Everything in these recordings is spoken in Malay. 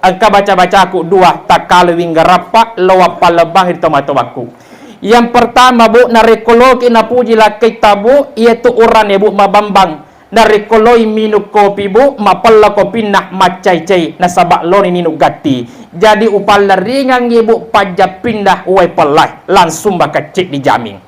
angka baca-baca aku dua tak kalewing garapa lawa palebang itu matobaku. Yang pertama bu narikologi na puji la kitabu yaitu uran ya bu mabambang narikoloi minum kopi bu mapalla kopi nak macai-cai nasabak lo ni minum gati. Jadi upala ringan ibu pajak pindah uai pelai langsung bakal cek dijamin.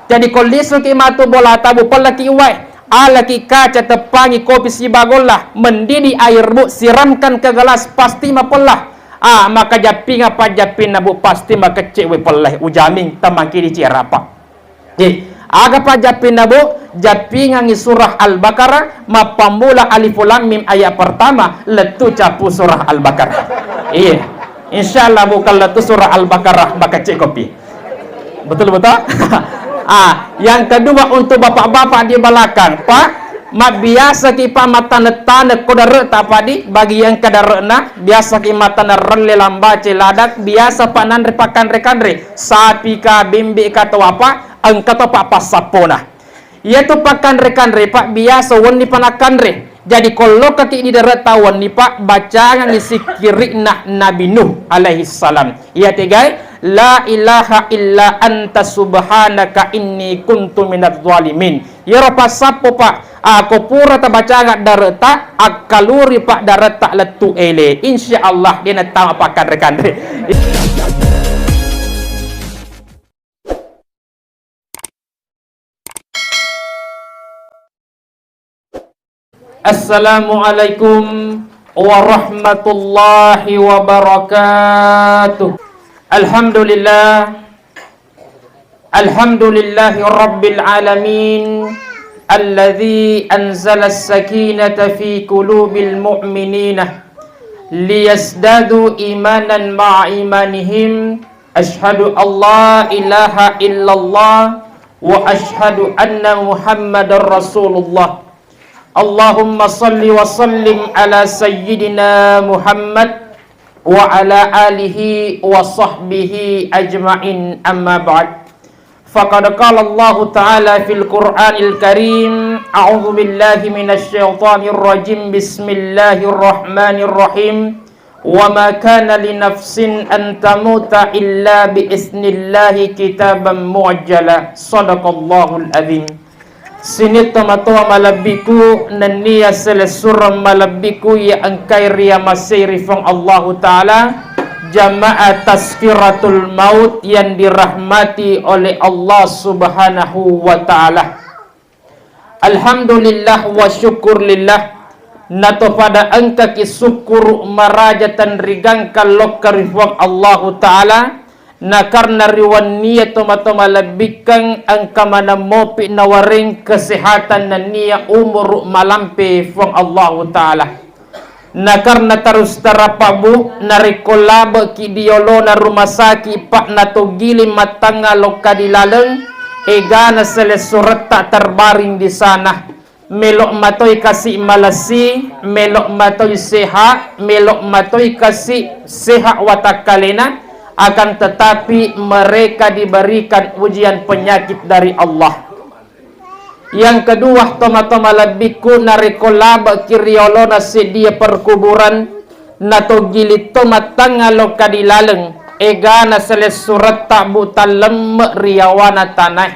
Jadi kondisi kimatu bola tabu pala ki uai ala ki kaca tepangi kopi si bagolah mendidih air bu siramkan ke gelas pasti mapallah. Maka japing apa japin nabu pasti maka cek we pelai ujamin tamaki di cirapa. Jadi aga pa japin nabu japingan surah Al-Baqarah mapamula alif lam mim ayat pertama letu capu surah Al-Baqarah. Iya. Insyaallah bukan letu surah Al-Baqarah maka cek kopi. Betul betul? Yang kedua untuk bapak-bapak di belakang, Pak, biasa kita mata netane kodare tapadi bagi yang kadarena biasa kita mata nerle lambace ladak biasa panan repakan rekandre sapi ka bimbi ka to apa angka to pak pasapona yaitu pakan rekandre pak biasa woni panakanre. Jadi kalau kaki di darat tawan ni pak bacangan isi kiri Nabi Nuh alaihi salam ya tegai la ilaha illa anta subhanaka inni kuntu minadz zalimin. Ya rapa sapo pak aku pura ta baca agak darata akaluri pak darata letu ele insyaallah dia nak tahu pakan rekan. Assalamualaikum warahmatullahi wabarakatuh. Alhamdulillahi rabbil alamin alladzi anzala as-sakinata fi qulubil mu'minina liyazdadu imanan ma'a imanihim. Ashhadu an la ilaha illallah wa ashhadu anna muhammadar rasulullah. Allahumma salli wa sallim ala sayyidina Muhammad wa ala alihi wa sahbihi ajma'in amma ba'd. Faqad qala Allah ta'ala fil Qur'anil Karim a'udzu billahi minasy syaithanir rajim bismillahirrahmanirrahim wa ma kana li nafsin an tamuta illa bi isnillahi kitaban muajjala sadaqallahul azim. Sini tomatua malabiku nania selesura malabiku ya angkai ria masiri fang Allah Ta'ala jamaah tazkiratul maut yang dirahmati oleh Allah Subhanahu wa Ta'ala. Alhamdulillah wa syukurlillah nato pada angka ki syukur marajatan rigang kalau karifang Allah Ta'ala. Na karena riwan niya toma-toma labikang angka mana mopi nawaring kesehatan na niya umur malampe fong Allah Ta'ala. Na karena terus tarapabu narikolaba ki diolo na rumah sakit pak na togili matanga lokadilaleng ega na selesurat tak terbaring di sana. Melok matoy kasih malasi, melok matoy seha, melok matoy kasih seha watakalena. Akan tetapi mereka diberikan ujian penyakit dari Allah. Yang kedua toma-toma labiku narikolaba kiriolo nasi dia perkuburan nato gili toma tangalo kadilaleng ega na seles surat tak butalem riawana tanah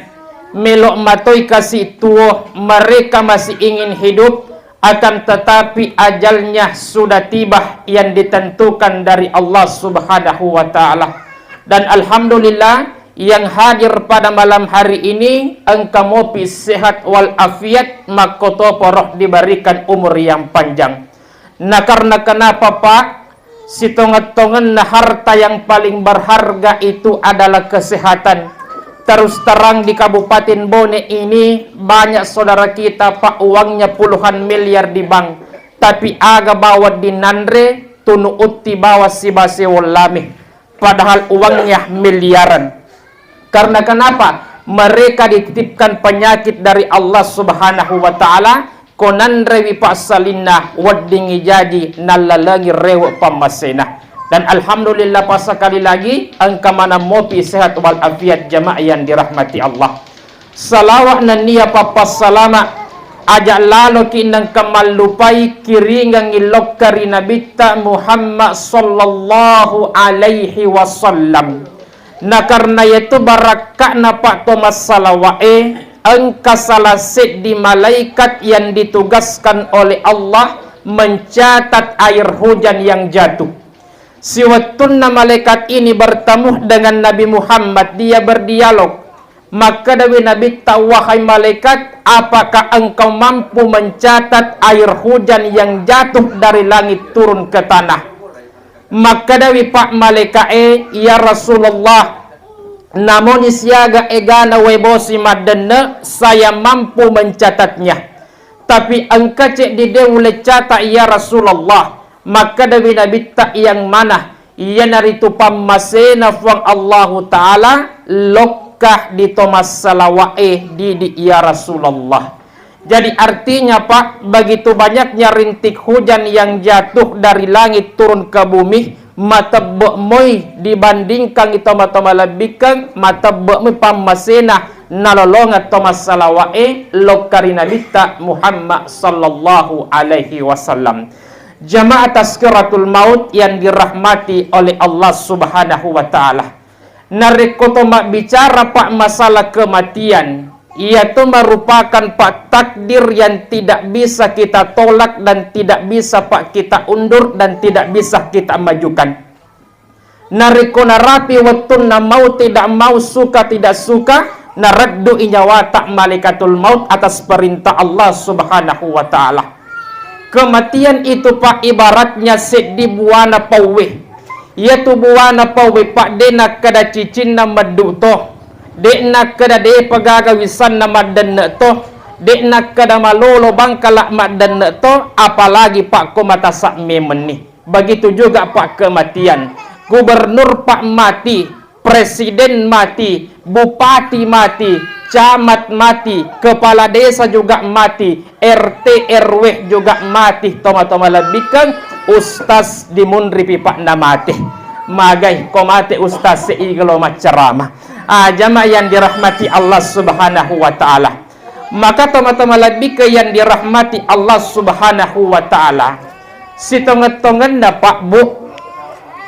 melok matoy kasih tuo mereka masih ingin hidup akan tetapi ajalnya sudah tiba yang ditentukan dari Allah Subhanahu wa Ta'ala. Dan alhamdulillah yang hadir pada malam hari ini engkau mopi sehat wal afiat makoto poroh diberikan umur yang panjang. Nah karena kenapa Pak? Sitongan-tongan na harta yang paling berharga itu adalah kesehatan. Terus terang di Kabupaten Bone ini banyak saudara kita Pak uangnya puluhan miliar di bank, tapi aga bawa di nandre tunu utti bawa si base walame, padahal uangnya miliaran. Karena kenapa? Mereka dititipkan penyakit dari Allah Subhanahu wa Ta'ala. Konandre wipasalinna waddingi jadi nalalagi rewa pamasena. Dan alhamdulillah pasakali lagi angka mana mopi sehat wal afiat jamaah yang dirahmati Allah. Salawat nania papas salama ajak lalo kinang kamalupai kiringang ilok kari nabita Muhammad sallallahu alaihi wasallam. Na karena itu barakak na pak Thomas salawae engka salasit di malaikat yang ditugaskan oleh Allah mencatat air hujan yang jatuh. Siwatun malaikat ini bertemu dengan Nabi Muhammad, dia berdialog. Maka Nabi Nabi tahu, wahai malaikat, apakah engkau mampu mencatat air hujan yang jatuh dari langit turun ke tanah? Maka Nabi pak malaikat ya Rasulullah, namun siaga egana webosi madana, saya mampu mencatatnya. Tapi engkau cek di deule catat ya Rasulullah. Maka Nabi Nabi tak yang mana? Ia naritu pamasena fuang Allah Ta'ala lokah di Thomas salawae di ya Rasulullah. Jadi artinya pak, begitu banyaknya rintik hujan yang jatuh dari langit turun ke bumi, mata bekmoi dibandingkan itu mata malabikang mata bekmoi pamasena nalolongat Thomas salawae lokari nabita Muhammad sallallahu alaihi wasallam. Jamaah tazkiratul maut yang dirahmati oleh Allah subhanahu wa ta'ala. Narikotomak bicara pak masalah kematian, ia itu merupakan pak takdir yang tidak bisa kita tolak dan tidak bisa pak kita undur dan tidak bisa kita majukan. Nariko narapi watun na mau tidak mau, suka tidak suka, naraddu inyawa tak malaikatul maut atas perintah Allah subhanahu wa ta'ala. Kematian itu pak ibaratnya sedih buana pawe. Yaitu buana pawe pak dena kada cicin nama duto. Dena kada de pagagawisan nama dena to. Dena kada malolo bangkala madana to. Apalagi pak komata sak memeni. Begitu juga pak kematian. Gubernur pak mati, presiden mati, bupati mati, camat mati, kepala desa juga mati, RT RW juga mati, toma-toma lebihkan ustaz dimundri pipak na mati. Magai ko mati ustaz seigalo macarama. Jamaah yang dirahmati Allah subhanahu wa ta'ala. Maka toma-toma lebih ke yang dirahmati Allah subhanahu wa ta'ala. Si tonget-tonget na pak bu,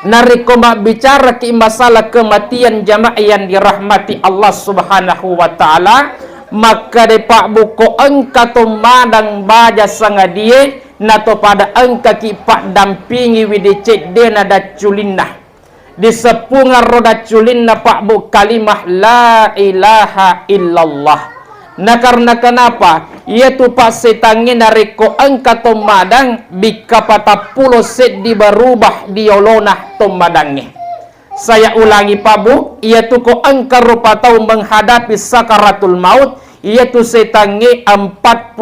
nariko bicara ki masalah kematian jamaah yang dirahmati Allah subhanahu wa ta'ala, maka de pak buko engka to madang baja sangadie nato pada engka ki pak dampingi widicek dena da culinna di sepungan roda culinna pak bu kalimah la ilaha illallah. Nah karena kenapa? Yaitu pak setangin nariko engka to madang bika patah pulo set di berubah diolonah to madangnya. Saya ulangi pak bu, yaitu ko engka rupa tahu menghadapi sakaratul maut, yaitu setangi 41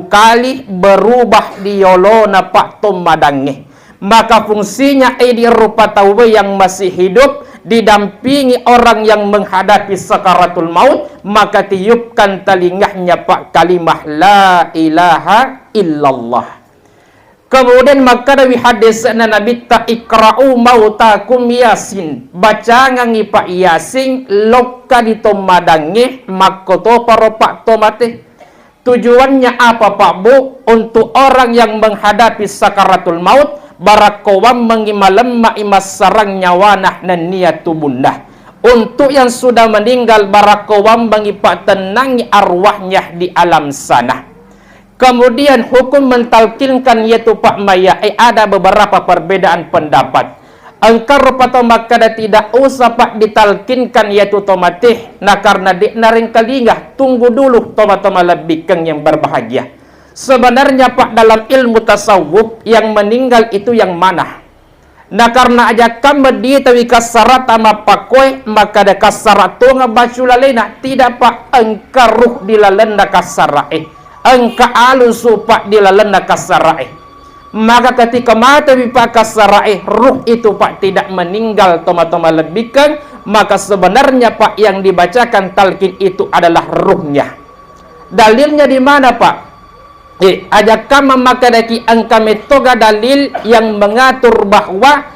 kali berubah diolona pak to madangnya. Maka fungsinya di rupa tahu yang masih hidup didampingi orang yang menghadapi sakaratul maut, maka tiupkan telingahnya pak kalimah la ilaha illallah. Kemudian maka dari hadis Nabi ta ikra'u mautakum yasin, baca ngangi pak yasin lokka di tomadange makoto para pak tomate. Tujuannya apa pak bu? Untuk orang yang menghadapi sakaratul maut, barakowam mengimalam ma'imas sarang nyawanah dan niatu bundah. Untuk yang sudah meninggal, barakowam mengipak tenangi arwahnya di alam sana. Kemudian hukum mentalkinkan yaitu pak maya, ada beberapa perbedaan pendapat. Engkau rupato maka tidak usah pak ditalkinkan yaitu tomatih. Nah karena di naring kalingah, tunggu dulu tomat-tomat lebih keng yang berbahagia. Sebenarnya pak dalam ilmu tasawuf yang meninggal itu yang mana? Nah karena aja kamu di tawi kasarat ama pakoi maka ada kasarat tu ngabacu lalena. Tidak pak, engka ruh dilalenda kasarae, engka alusu pak dilalenda kasarae. Maka ketika mata pak kasarae, ruh itu pak tidak meninggal toma-toma lebihkan, maka sebenarnya pak yang dibacakan talqin itu adalah ruhnya. Dalilnya di mana pak? Ajakam memakadaki angka metoga dalil yang mengatur bahwa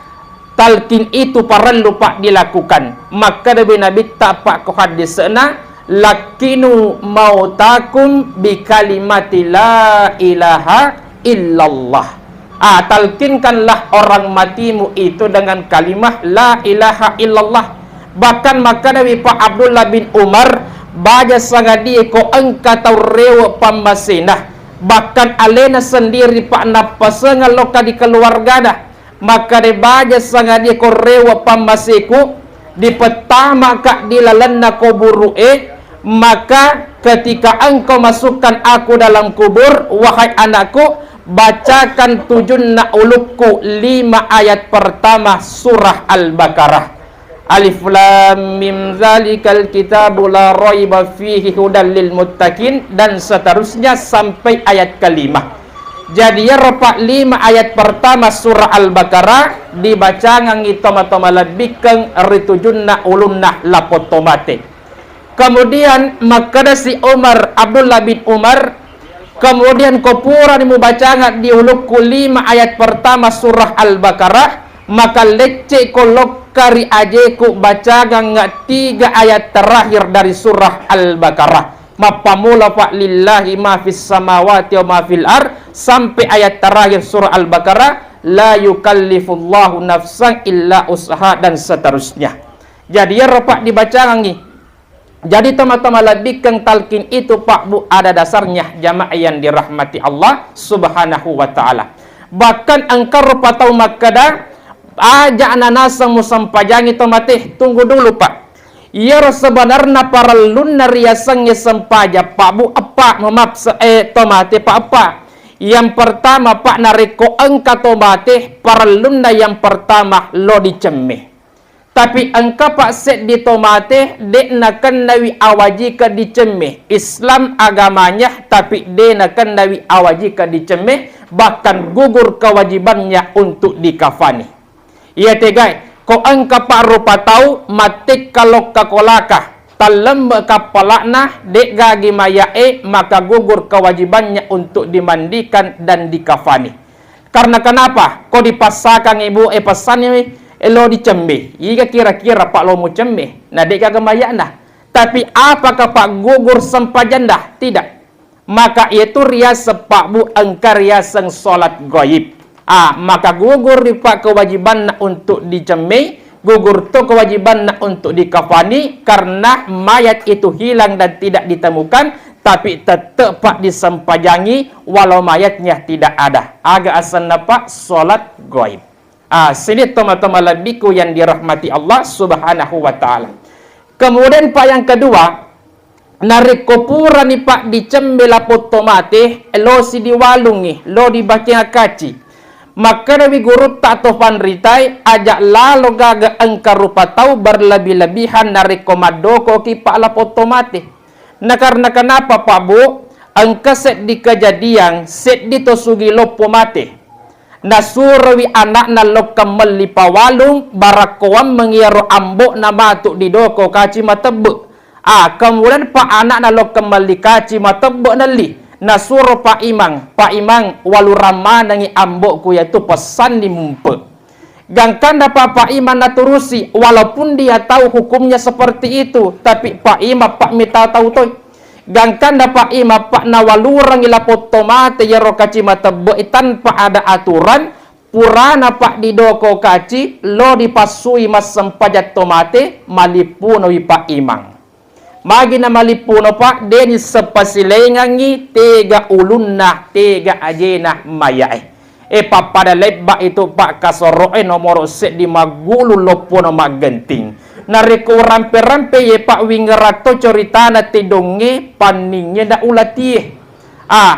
talqin itu perlu pak dilakukan. Maka Nabi tak pak ko hadisna lakinu mautakum bi kalimati la ilaha illallah. Talkinkanlah orang matimu itu dengan kalimah la ilaha illallah. Bahkan maka Nabi Pak Abdullah bin Umar baja sangadi ko engka tau rewa pamasinah. Bahkan alena sendiri Pak napasenga loka di keluarga dah. Maka de baja sangadi ko rewa pamasiku di pertama kak dilalanna kuburu maka ketika engkau masukkan aku dalam kubur, wahai anakku, bacakan 7 ulukku 5 ayat pertama surah Al-Baqarah. Alif lam mim zalikal kitabu la raiba fihi hudal lil muttaqin, dan seterusnya sampai ayat kelima. Jadi ya ropak 5 ayat pertama surah Al-Baqarah dibaca ngangi toma-toma lebikeng ritujunna ulunna lapotomate. Kemudian maka si Umar Abdullah bin Umar kemudian kopura dimubaca ngat diulukku 5 ayat pertama surah Al-Baqarah, maka lecce kolok kari ajeku baca ngat 3 ayat terakhir dari surah Al-Baqarah. Mapamula fa lillahi ma fis samawati wa ma fil ar sampai ayat terakhir surah Al-Baqarah, la yukallifullahu nafsan illa usaha, dan seterusnya. Jadi ya ropak dibaca ngangi. Jadi teman-teman lebih keng talqin itu Pak Bu ada dasarnya jamaah yang dirahmati Allah Subhanahu wa taala. Bahkan engkau rupa tahu makada aja ananasa musampajangi tomateh, tunggu dulu Pak. Ya sebenarnya para lunna riasangnya sempaja Pak Bu apa tomate Pak apa. Yang pertama Pak nariko engka tomate para lunna yang pertama lo dicemeh. Tapi engkau Pak set di tomate dek nakan nawi awaji ke dicemeh. Islam agamanya tapi dek nakan nawi awaji ke dicemeh, bahkan gugur kewajibannya untuk dikafani. Iya tegai, ko engkau Pak rupa tahu matik kalau kakolaka talem kapalakna dek gagi mayae, maka gugur kewajibannya untuk dimandikan dan dikafani. Karena kenapa? Kau dipasakan ibu pesannya lo dicembe, jika kira-kira Pak lo mau cembe, nah dek kagak mayak dah. Tapi apakah Pak gugur sempajan dah? Tidak. Maka itu rias Pak Bu engkar riaseng solat goib. Maka gugur di Pak kewajiban untuk dicembe, gugur tu kewajiban untuk dikafani, karena mayat itu hilang dan tidak ditemukan, tapi tetap Pak disempajangi walau mayatnya tidak ada. Agak asana Pak solat goib. Sini teman-teman lebihku yang dirahmati Allah Subhanahu wa taala. Kemudian Pak yang kedua, narik kopura ni Pak dicembela potomate, lo si diwalungi, lo dibaki akaci. Maka Nabi guru tak tofan ritai, ajak lalo gaga engkar rupa tahu berlebih-lebihan narik komadoko ki Pak la potomate. Nah karena kenapa Pak Bu? Engka set di kejadian, set di tosugi lopo mate. Nasurawi anak na lokam melipawalung barakawam mengiaro ambok na matuk di doko kaci matebek. Kemudian Pak anak na lokam melikaci matebek nali. Nasuro Pak Imang walurama nangi ambok ku yaitu pesan di mumpe. Gangkan dapat Pak Imang naturusi walaupun dia tahu hukumnya seperti itu, tapi Pak Imang Pak minta tahu toy. Gangkan dapat ima Pak nawalurang ila potomate ya rokaci matebe tanpa ada aturan purana Pak di doko kaci lo dipasui mas sempajat tomate malipuno Pak Imang. Magi na malipuno Pak deni sepasilengangi tega ulunna tega ajena mayae. Pada lebak itu Pak kasoroe nomor set di magulu lopono magenting. Nariko rampe-rampe ye Pak wingerato coritana tedonge paningnya da ulati.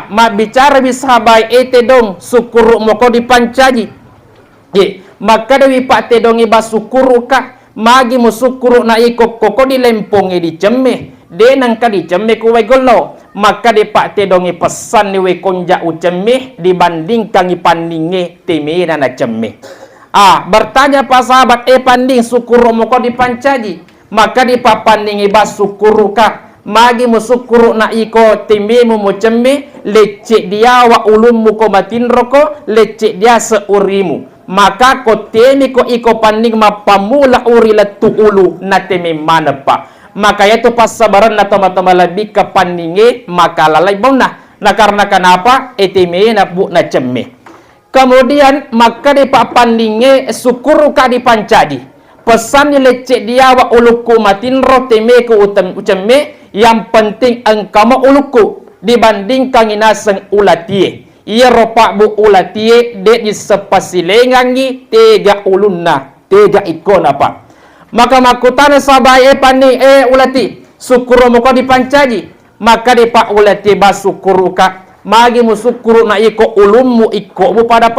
Mak bicara bisa baik tedong sukuru moko dipancaji. Maka dewi Pak tedonge basukuru kah magi musukuru na iko koko dilemponge dicemeh. Denang ka dicemeh kuwe golo. Maka de Pak tedonge pesan ni we konja ucemeh dibandingkan ipaninge temena na cemeh. Bertanya Pak sahabat panding sukuru moko dipancaji, maka di papanding iba sukuru ka magi musukuru na iko timimu mo cembe lecek dia wa ulummu ko matin roko lecek dia seurimu, maka ko temi ko iko panding mapamula uri letu ulu na temi mana Pak. maka itu pasabaran na tama-tama labi kapandingi maka lalay nah karena kenapa etime na bu na cemme. Kemudian maka di papandingi syukur ka di pancadi pesan lecek dia wa uluku matin roteme ku ucemme yang penting engkau ma uluku dibandingkan inaseng ulatie ia ropak bu ulatie de di sepasilengangi tega ulunna tega ikon apa maka makutana sabaye pani ulati syukur mo ko dipancaji maka di pak ulati basukuru ka magi musukuru na iko ulummu iko bu pada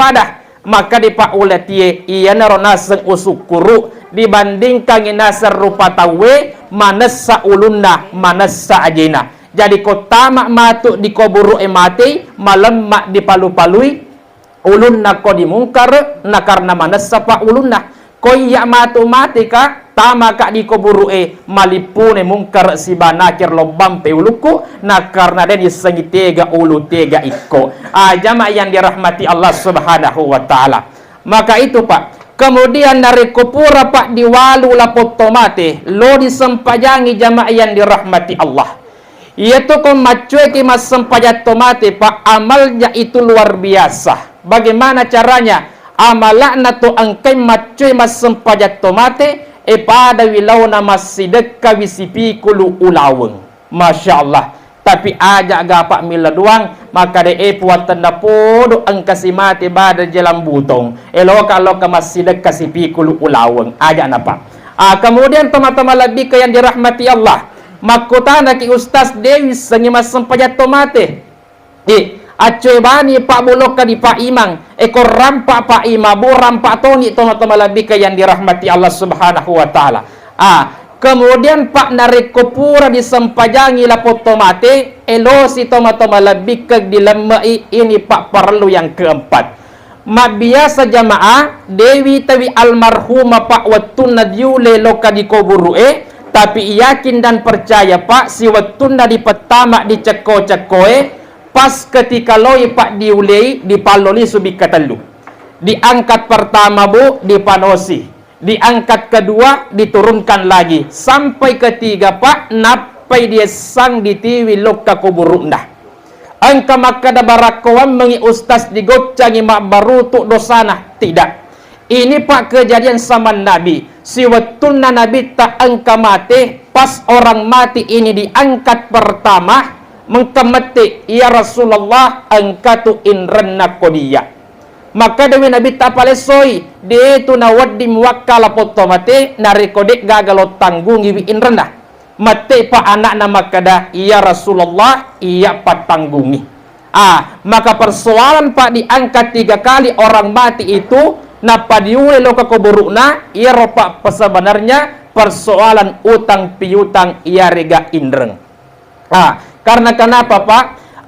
maka di pak ulati iya naronaseng usukuru dibandingkan inasar rupa tawe manasa ulunna manasa ajena. Jadi ko tamak matuk di kuburu mati malam mak dipalu-palui ulunna ko dimungkar na karena manasa pa ulunna ko iya matu mati ka tama ka di kuburu malipune mungkar si banakir lobam pe uluku na karena den isengi tega ulu tega iko jamaah yang dirahmati Allah Subhanahu wa taala. Maka itu Pak, kemudian dari kupura Pak diwalu lapot tomate lo disempajangi jamaah yang dirahmati Allah. Yaitu ko macue ki mas sempajat tomate Pak, amalnya itu luar biasa. Bagaimana caranya? Amalakna to angkai macue mas sempajat tomate pada wilauna masidekka wisipi kulu ulaweng. Masya Allah. Tapi ajak gapak mila doang maka de puat tanda podo angkasi mati bada jalan butong kalau ke masjid kasih pikul ulaweng ajak napa kemudian teman-teman lebih ke yang dirahmati Allah makutana ki Ustaz Dewi sengi mas sempajat tomate acoy bani Pak Buloka di Pak Imang ekor rampak Pak Imabu rampak toni teman-teman lebih ke yang dirahmati Allah Subhanahu wa taala kemudian Pak narik kupura disempajangi lapot tomate elosi tomatoma lebih ke dilemai ini Pak perlu yang keempat biasa jamaah Dewi tawi almarhumah Pak wattuna diule loka di kuburu tapi yakin dan percaya Pak si wattuna di petama di ceko-cekoe pas ketika loi Pak diulei dipaloli subi katelu diangkat pertama Bu dipanosi diangkat kedua diturunkan lagi sampai ketiga Pak napai dia sang ditiwi loka kuburu ndah angka maka da barakawam mengi Ustaz digocangi mak barutuk dosana tidak ini Pak kejadian zaman Nabi si wattunna Nabi tak angka mati pas orang mati ini diangkat pertama mengkemeti ya Rasulullah angkatu inranna kodiyah maka dewi Nabi tapalesoi de tu nawaddi muwakkala potomate narekodek gagalot tanggungi wi inrendah mate pa anak nama kada ya Rasulullah iya patanggungi maka persoalan Pak diangkat 3 kali orang mati itu napa diule loka kuburuna iya ropa sebenarnya persoalan utang piutang iya rega indreng karena kenapa Pak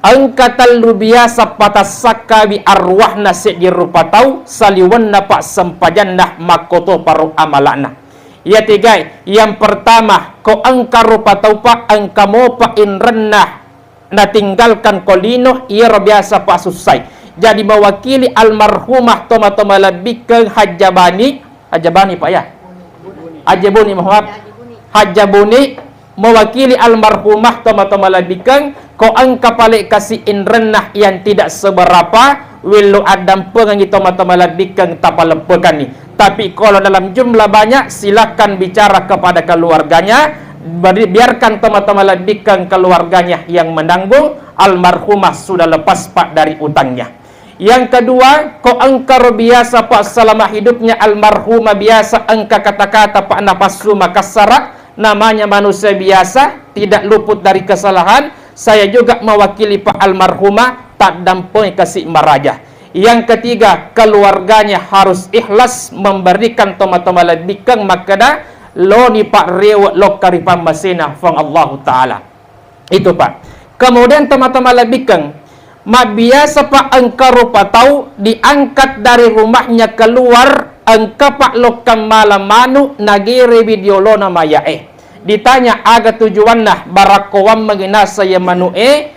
angkatan lu biasa patasaka bi arwahna sejir rupa tau saliwanna Pak sempajanna makoto paru amalana ya tiga yang pertama ko angka rupa tau Pak angka mo Pak inrenna na tinggalkan kolino ia biasa Pak susai jadi mewakili almarhumah toma-toma lebih ke hajabani Pak ya hajabuni maaf hajabuni mewakili almarhumah toma-toma lebih ke ko angka palik kasih inrenah yang tidak seberapa wilu adam pengangi toma-toma lebihkan tapalepekan ni tapi kalau dalam jumlah banyak silakan bicara kepada keluarganya biarkan toma-toma lebihkan keluarganya yang menanggung almarhumah sudah lepas Pak dari utangnya yang kedua ko angka biasa Pak selama hidupnya almarhumah biasa angka kata-kata Pak napasu makasara namanya manusia biasa tidak luput dari kesalahan saya juga mewakili Pak almarhumah tak dampoi kasih maraja yang ketiga keluarganya harus ikhlas memberikan toma-toma lebihkan makada lo ni Pak rewet lo karipam masina fang Allah Ta'ala itu Pak kemudian toma-toma lebihkan biasa Pak engkau rupa tahu diangkat dari rumahnya keluar engkau Pak lokam malam manu nagire video lo nama ditanya aga tujuan nah barakawam mengina saya manu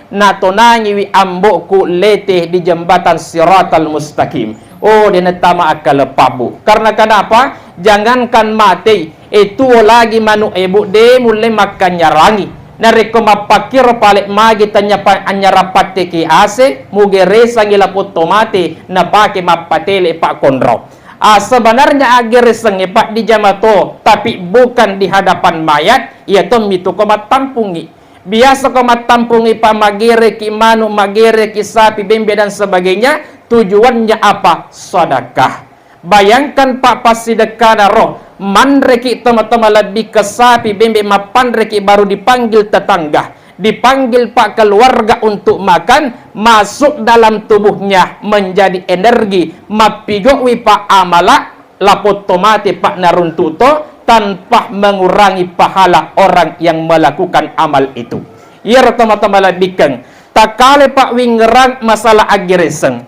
natonangi wi amboku lete di jembatan Siratal Mustaqim dia netama akal pabu karena kenapa jangankan mati, itu lagi manu ibu de mulai makan nyarangi. Nareko mapakir palik magi tanya anyara pateki ase mugere sangila putomate na pake mapatele pak kondro. Sebenarnya agar sengi pak di jamato tapi bukan di hadapan mayat, yaitu mitu komat tampungi. Biasa komat tampungi pak magere ki manu magere ki sapi bembe dan sebagainya, tujuannya apa? Sedekah. Bayangkan pak pas sedekah roh mandreki teman-teman lebih ke sapi bembe mapandreki baru dipanggil tetangga, dipanggil pak keluarga untuk makan, masuk dalam tubuhnya menjadi energi mapigoi pak amala lapotomate pak naruntuto tanpa mengurangi pahala orang yang melakukan amal itu. Ya teman-teman lebih keng tak kali pak wingerang masalah agireseng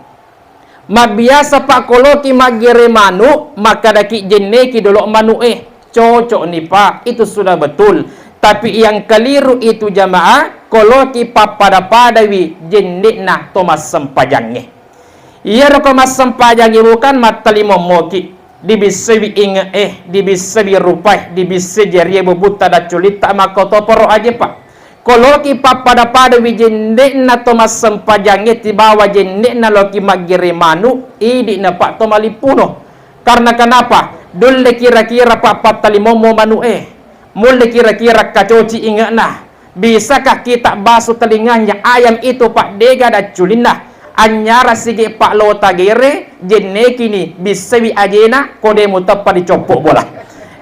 mabiasa pak koloki magire manu maka daki jeneki dulu manu cocok nih pak, itu sudah betul. Tapi yang keliru itu jamaah koloki pak pada padawi jenek Thomas sempajangnya. Iya Thomas sempajangnya bukan matali momoki dibisewi inge dibisewi rupai dibise jari bubuta da culita maka toporo aja pak. Koloki pada wijenek na Thomas sempajangnya tibawa jenek na loki magire manu idi na pak tomalipuno. Karena kenapa? Dule kira-kira pak patalimomo manu mulai kira-kira kacoci ingat nah. Bisakah kita basuh telinganya ayam itu pak dega da culina anyara sige pak lota gere jenek ini bisewi ajena kode mutapa dicopok bola.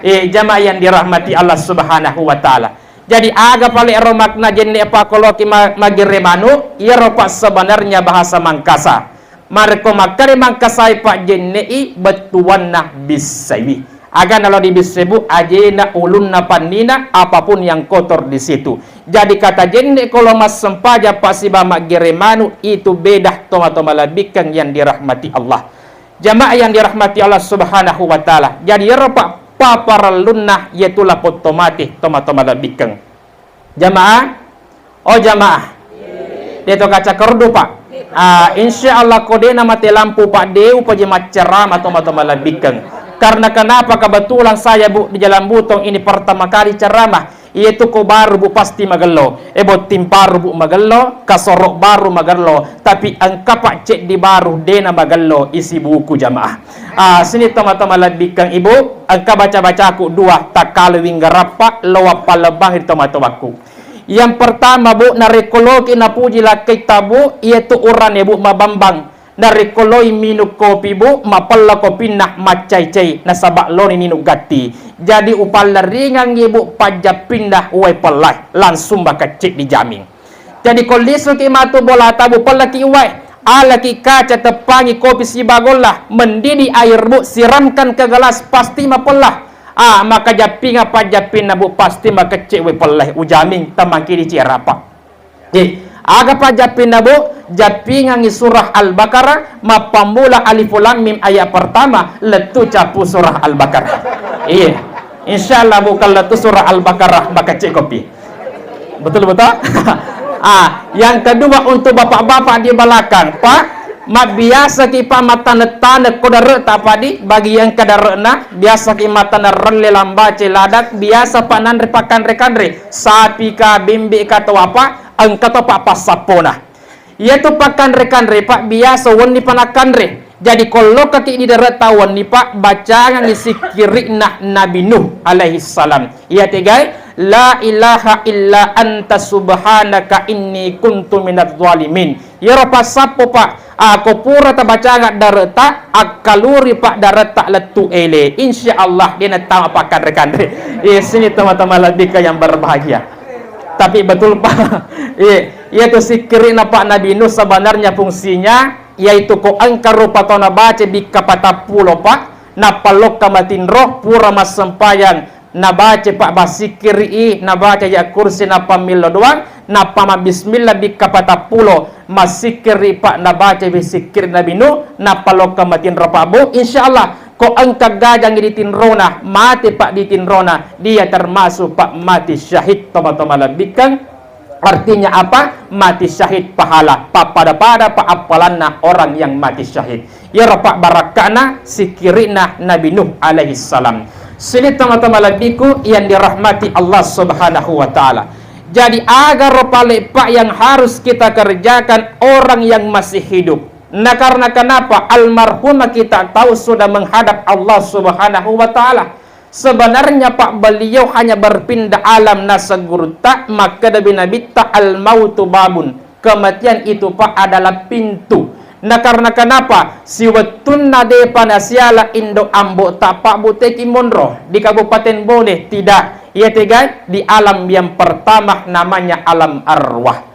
Jamaah yang dirahmati Allah Subhanahu wa taala. Jadi aga paling ero makna jenne apa koloki magire manu, ia pak sebenarnya bahasa Mangkasa. Mareko makare Mangkasai pak jenne i betuan nah bisawi. Aga nalo dibisebu ajena ulunna panina apapun yang kotor di situ. Jadi kata jenne kalau mas sempaja pasiba magire manu itu beda toma-toma labikang yang dirahmati Allah. Jamaah yang dirahmati Allah Subhanahu wa taala. Jadi ero pak paparalunna yaitu lapot tomati toma-toma labikang. Jamaah, oh jamaah, dia tu kaca kerdu pak. Insya Allah kode nama te lampu pak deu pajema ceram atau mata labikang. Karena kenapa kebetulan saya bu di Jalan Butong ini pertama kali ceramah. Yaitu ko baru bu pasti magelo, tim baru bu magelo, kasorok baru magelo, tapi angka pak cek di baru dena magelo isi buku jamaah. Sini teman-teman labikang ibu, angka baca-baca aku dua tak kalau winggarapa lawa palebang itu teman-temanku. Yang pertama bu narekologi napuji lah kita bu, yaitu uran ya bu mabambang. Narekoloi minum kopi bu, mapalla kopi nak macai-cai nasabak loni ninu gati. Jadi upala ringan ibu pajak pindah uai pelai langsung bakal cek dijamin. Jadi kondisi kimatu bola tabu pelaki uai ala ki kaca tepangi kopi si bagolah mendidih air bu siramkan ke gelas pasti mapelah. Maka japinga pajapinna bu pasti maka cek uai pelai ujamin temangki di cirapa. Aga pajapinna bu japinga ngi surah Al-Baqarah mapambula alif lam mim ayat pertama letu capu surah Al-Baqarah. Iya. Insyaallah bukan letu surah Al-Baqarah maka cek kopi. Betul-betul? Yang kedua untuk bapak-bapak di belakang, Pak, biasa kita mata-tane kodare tapadi bagi yang kadarena biasa kita mata rele lambace ladak biasa panan repakan rekandre sapi ka bimbi ka atau apa angkata pak pasapona. Yaitu pakan rekanre pak biasa woni panakanre. Jadi kalau kaki ini tawan ni pak bacaan isi kiri Nabi Nuh alaihi salam. Ya tiga la ilaha illa anta subhanaka inni kuntu minadz zalimin. Ya ropa sapo pak aku pura ta bacaan dareta akaluri pak dareta letu ele. Insyaallah dia tahu pakan rekanre. Sini teman-teman ladika yang berbahagia. Tapi betul pak. Yaitu sikiri pak Nabi Nuh sebenarnya fungsinya yaitu ko angka rupa tona baca di kapata pulo pak na palok kamatin roh pura mas sempayang na baca pak basikiri na baca ya kursi na pamilo doang na pama bismillah di kapata pulo masikiri pak na baca bisikir Nabi Nuh na palok kamatin roh pak bu insyaallah ko angka gajang di tinrona mati pak di tinrona dia termasuk pak mati syahid teman-teman lebihkan. Artinya apa? Mati syahid pahala. Pada apalanna orang yang mati syahid. ya rapak barakana sikirina Nabi Nuh alaihi salam. Sini teman-teman labiku yang dirahmati Allah Subhanahu wa taala. Jadi agar rupa lepak yang harus kita kerjakan orang yang masih hidup. Nah, karena kenapa? Almarhumah kita tahu sudah menghadap Allah Subhanahu wa taala. Sebenarnya Pak beliau hanya berpindah alam nasagurta, maka Nabi ta'al mautu babun. Kematian itu Pak adalah pintu. Nah, karena kenapa? Siwetun nade panasiala indo ambo tapak buteki monro di Kabupaten Bone tidak. Ya tiga di alam yang pertama namanya alam arwah.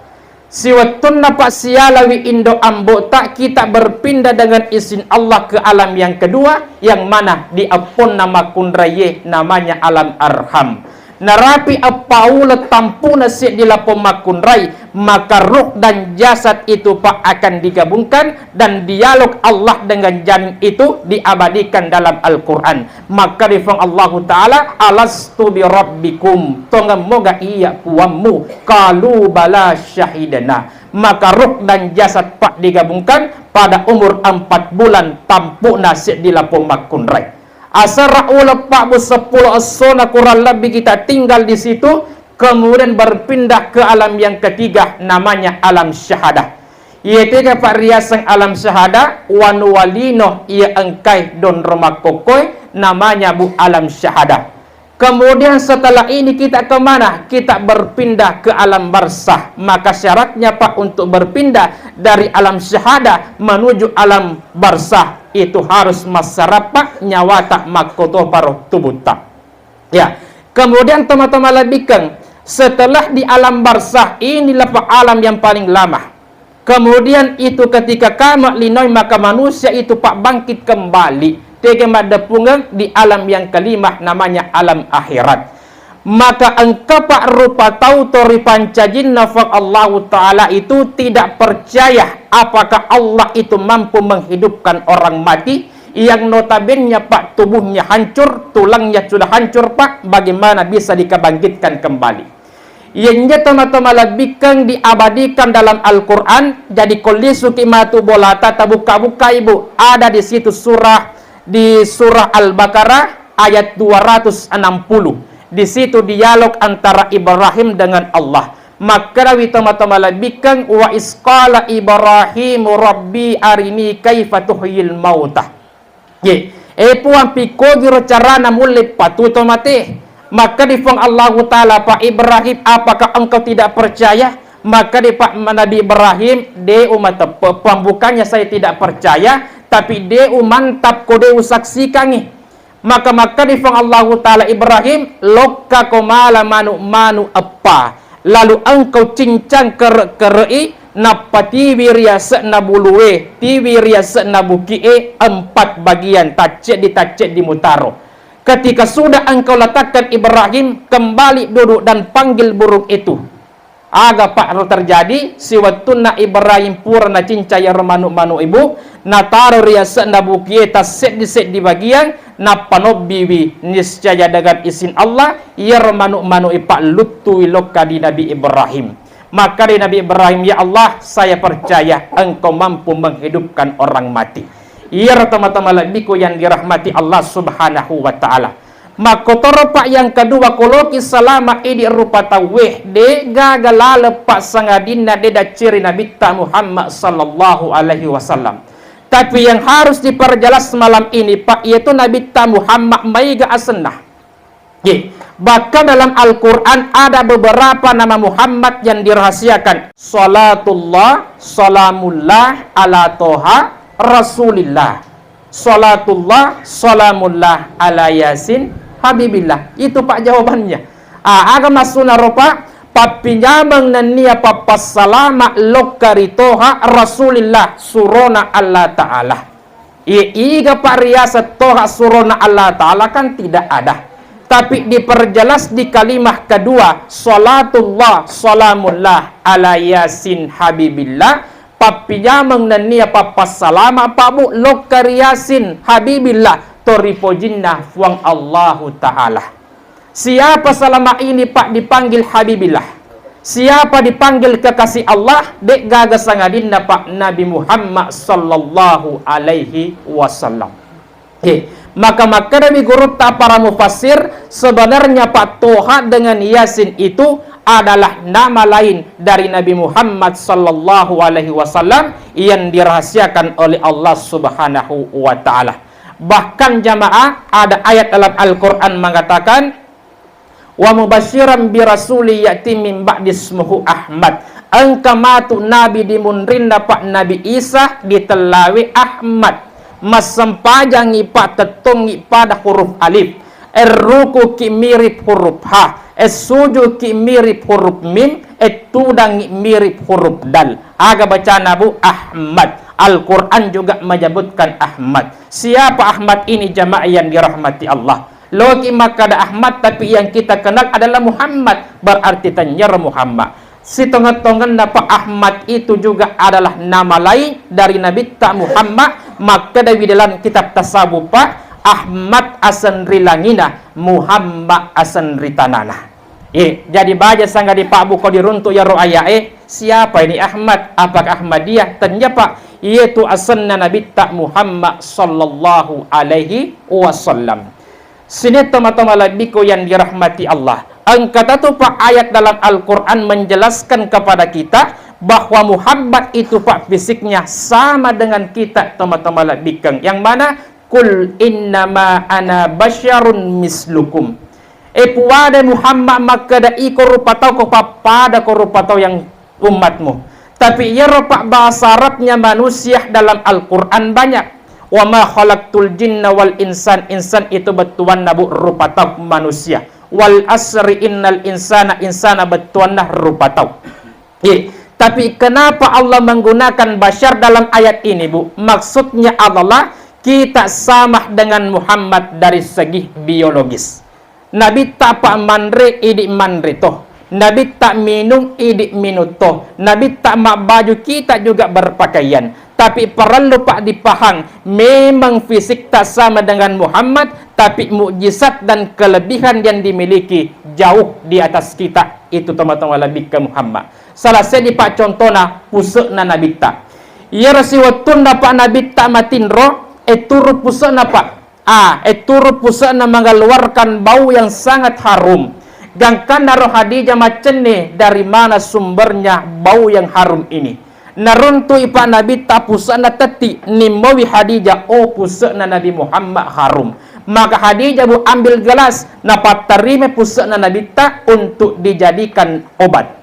Siwetun napak sialawi indo ambo tak kita berpindah dengan izin Allah ke alam yang kedua yang mana di apun nama kundraye namanya alam arham. Narapi apaula tampuna si di lapon makunrai, maka ruh dan jasad itu Pak akan digabungkan dan dialog Allah dengan janin itu diabadikan dalam Al-Quran. Maka difang Allah Ta'ala, alastu bi rabbikum, tonggam moga iya puamu, kalu bala syahidana. Maka ruh dan jasad Pak digabungkan pada umur 4 bulan tampu nasi di lapon makunrai. Asara ulah Pak bu 10 asona kurang lebih kita tinggal di situ, kemudian berpindah ke alam yang ketiga namanya alam syahadah. Yaitu Pak riasang alam syahadah wanuwalino ia engkai don rumah kokoi namanya bu alam syahadah. Kemudian setelah ini kita kemana? Kita berpindah ke alam barzah. Maka syaratnya Pak untuk berpindah dari alam syahadah menuju alam barzah itu harus masyarakat nyawa tak makoto paruh tubuh tak. Ya. Kemudian teman-teman lebihkan setelah di alam barzah inilah Pak alam yang paling lama. Kemudian itu ketika kamak linoi maka manusia itu Pak bangkit kembali. Depungan di alam yang kelima namanya alam akhirat. Maka engkau Pak rupa tahu tori pancajin nafak Allah Ta'ala itu tidak percaya apakah Allah itu mampu menghidupkan orang mati yang notabene Pak tubuhnya hancur, tulangnya sudah hancur Pak, bagaimana bisa dikebangkitkan kembali? Yang teman-teman lebihkan diabadikan dalam Al-Quran. Jadi kolisu kimatu bolata tabuka-buka ibu ada di situ di surah Al-Baqarah ayat 260. Di situ dialog antara Ibrahim dengan Allah. Maka rawi teman-teman lebihkan wa isqala Ibrahim rabbi arini kaifa tuhyil mautah. Ye, puan piko giro carana mulai patuto mate. Maka di fang Allah Ta'ala Pak Ibrahim, apakah engkau tidak percaya? Maka di Pak Nabi Ibrahim de umat pembukannya saya tidak percaya, tapi de mantap ko de saksikan. Maka di fang Allah Ta'ala Ibrahim lokka komala manu apa. Lalu engkau cincang kerei napati wirya sekna buluwe ti wirya sekna bukie 4 bagian tacet di mutaro. Ketika sudah engkau letakkan Ibrahim kembali duduk dan panggil burung itu. Aga Pak terjadi siwatuna Ibrahim purna cincaya manu ibu nataro riasa nabukie taset di bagian napanobiwi niscaya dengan izin Allah ya manu ipak lutu wiloka di Nabi Ibrahim. Maka di Nabi Ibrahim, ya Allah saya percaya engkau mampu menghidupkan orang mati. Ya teman-teman lebihku yang dirahmati Allah Subhanahu wa Ta'ala. Maka Pak yang kedua koloki selama ini rupa tawih de gagalala Pak sangadina de ciri Nabi Muhammad sallallahu alaihi wasallam. Tapi yang harus diperjelas malam ini Pak yaitu Nabi Muhammad maiga asnah. Bahkan dalam Al-Quran ada beberapa nama Muhammad yang dirahasiakan. Salatullah salamullah ala toha Rasulillah. Salatullah salamullah ala Yasin Habibillah. Itu Pak jawabannya. Agama sunnah ropa papinjamang nania papas salama lokaritoha Rasulillah surona Allah Ta'ala. Iga Pak riasat toha surona Allah Ta'ala kan tidak ada. Tapi diperjelas di kalimah kedua salatullah salamullah ala Yasin Habibillah. Papiyamang nania papas salama pabu lokar Yasin Habibillah toripo jinnah fuang Allahu Ta'ala. Siapa selama ini Pak dipanggil Habibillah? Siapa dipanggil kekasih Allah, dek gagas sangadinna Pak Nabi Muhammad sallallahu alaihi wasallam. Maka dari guru para mufassir, sebenarnya Pak Toha dengan Yasin itu adalah nama lain dari Nabi Muhammad sallallahu alaihi wasallam yang dirahasiakan oleh Allah Subhanahu wa taala. Bahkan jamaah, ada ayat dalam Al-Qur'an mengatakan, wa mubasyiran bi rasuli ya'ti min ba'di ismuhu Ahmad. Angkamatu nabi dimunrinda Pak Nabi Isa ditelawi Ahmad. Mas sempajangi Pak tetungi pada huruf alif. Ruku ki mirip huruf ha. Sujud ki mirip huruf mim. Tudang mirip huruf dal. Aga baca nabu Ahmad. Al-Quran juga menyebutkan Ahmad. Siapa Ahmad ini jamaah yang dirahmati Allah? Logi maka ada Ahmad, tapi yang kita kenal adalah Muhammad, berarti tanyar Muhammad. Si tongan-tongan Pak Ahmad itu juga adalah nama lain dari Nabi tak Muhammad. Maka dari dalam kitab tasawuf Pak, Ahmad asanri langina, Muhammad asanri tanana. Jadi baca sangga di Pak Buko diruntuk ya ro'aya. Siapa ini Ahmad? Apakah Ahmadiyah? Ternyata Pak, yaitu asanna Nabi tak Muhammad sallallahu alaihi wasallam. Sini teman-teman labiku yang dirahmati Allah. Angkat itu Pak ayat dalam Al-Quran menjelaskan kepada kita bahwa Muhammad itu Pak fisiknya sama dengan kita teman-teman labikang. Yang mana? Kul innama ana basyarun mislukum. Puada Muhammad maka da iko rupatau ko pada ko rupatau yang umatmu. Tapi ya Pak bahasa Arabnya manusia dalam Al-Quran banyak. Wa ma khalaqtul jinna wal insan. Insan itu betuan nabu rupa tau manusia. Wal asri innal insana betuan nah rupa tau. Tapi kenapa Allah menggunakan basyar dalam ayat ini, Bu? Maksudnya adalah kita sama dengan Muhammad dari segi biologis. Nabi tak pak mandre idik mandre toh. Nabi tak minum idik minum toh. Nabi tak mak baju kita juga berpakaian. Tapi perlu Pak dipaham, memang fisik tak sama dengan Muhammad, tapi mukjizat dan kelebihan yang dimiliki jauh di atas kita. Itu teman-teman lebih ke Muhammad. Salah satu Pak contohnya pusukna Nabi tak. Ya rasiwatun Pak Nabi tak matinro, turut pusukna Pak. Turut pusukna mengeluarkan bau yang sangat harum. Gangkan naruh Khadijah macam ni, dari mana sumbernya bau yang harum ini? Naruntu ipa Nabi tak pusakna teti nimawi Khadijah, pusakna Nabi Muhammad harum. Maka Khadijah bu ambil gelas napat terima pusakna Nabi tak untuk dijadikan obat.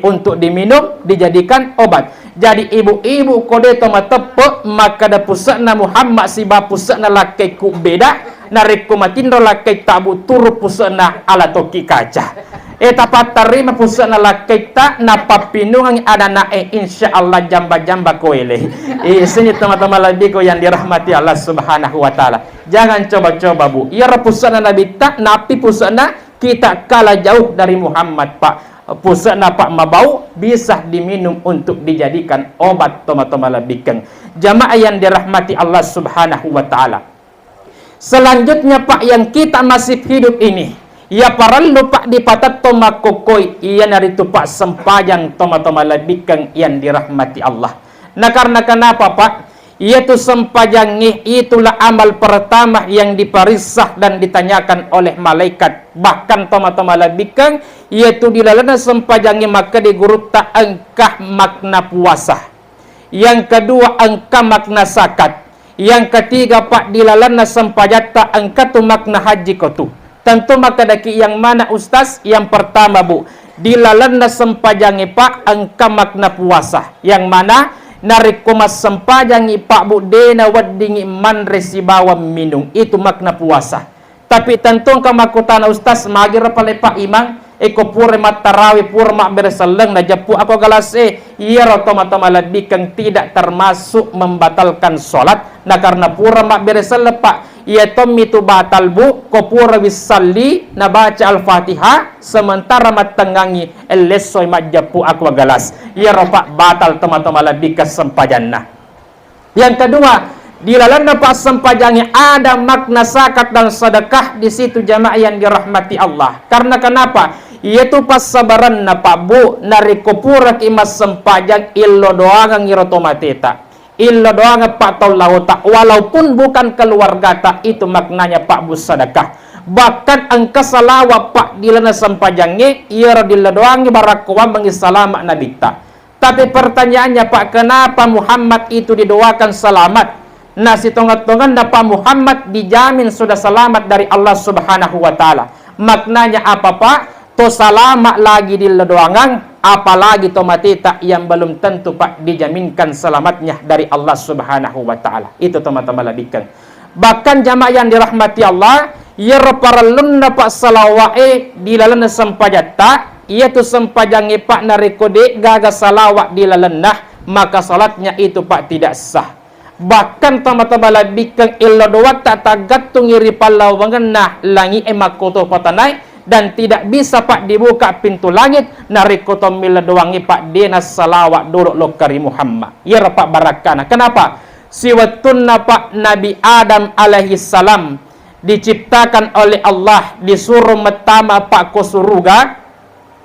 Untuk diminum dijadikan obat. Jadi ibu-ibu kode toma tepuk maka da pusakna Muhammad si ba pusakna lakai ku beda. Narik kumatindro lakai tabu turu pusakna ala toki kaca. Tapat terima pusakna lakai tak napa pinungang ada nae insyaallah jamba-jamba koele. Sini teman-teman lebih ko yang dirahmati Allah Subhanahu wa taala. Jangan coba-coba Bu. Ya pusakna Nabi tak napi pusakna kita kalah jauh dari Muhammad Pak. Pusakna Pak mabau bisa diminum untuk dijadikan obat teman-teman lebih keng. Jamaah yang dirahmati Allah Subhanahu wa taala. Selanjutnya Pak yang kita masih hidup ini, ya perlu Pak dipatat toma kokoi, iya dari itu Pak sempajang toma-toma lebikang yang dirahmati Allah. Nah karena kenapa Pak? Yaitu sempajangi itulah amal pertama yang diperisah dan ditanyakan oleh malaikat. Bahkan toma-toma lebikang yaitu dilalana sempajangi maka digurut tak engkah makna puasa. Yang kedua engkah makna zakat. Yang ketiga Pak dilalana sempajata engkah tu makna haji kotu. Tentu maka daki yang mana Ustaz? Yang pertama Bu, dilalana sempajangi Pak engkau makna puasa. Yang mana narik kumas sempajangi Pak Bu dena wadingi man resibawa minum. Itu makna puasa. Tapi tentu engkau makutana Ustaz magira pale Pak Imam eko pure matarawi pure mak berseleng na japu ako galas iya toma-toma labikang tidak termasuk membatalkan sholat. Nah karena pura mak beresel Pak ia tom itu batal Bu ko pura wisalli na baca al-fatihah sementara matengangi elesoy mak japu aku galas iya Pak batal toma-toma labikang sempajanna. Yang kedua dilalana Pak sempajannya ada makna zakat dan sedekah di situ jamaah yang dirahmati Allah. Karena kenapa? Iaitu pasabaran na Pak Bu narikupurak imas sempajang illo doangan ngirotomateta. Illo doangan Pak tau lauta. Walaupun bukan keluarga tak, itu maknanya Pak Bu sedekah. Bahkan angka salawat Pak dilana sempajangnya ia dilla doangi barakuwa bangi salamat nabi tak. Tapi pertanyaannya Pak, kenapa Muhammad itu didoakan selamat? Nah, si tongat-tongan Pak Muhammad dijamin sudah selamat dari Allah Subhanahu wa taala. Maknanya apa Pak? To selamat lagi di ledoangan, apalagi to matita yang belum tentu Pak dijaminkan selamatnya dari Allah Subhanahu wa taala. Itu teman-teman labikan. Bahkan jamaah yang dirahmati Allah, ya paralunna Pak salawae di lalana sampajata, yaitu sampajangi Pak narikode gaga salawat di lalenah, maka salatnya itu Pak tidak sah. Bahkan teman-teman labikan illa doa tak tagatung iri palawangan nah langi emakoto patanai, dan tidak bisa Pak dibuka pintu langit narikoto mila doangi Pak dena salawat dulu lokari Muhammad ya Pak barakana. Kenapa? Siwatunna Pak Nabi Adam alaihi salam diciptakan oleh Allah, disuruh metama Pak ke surga.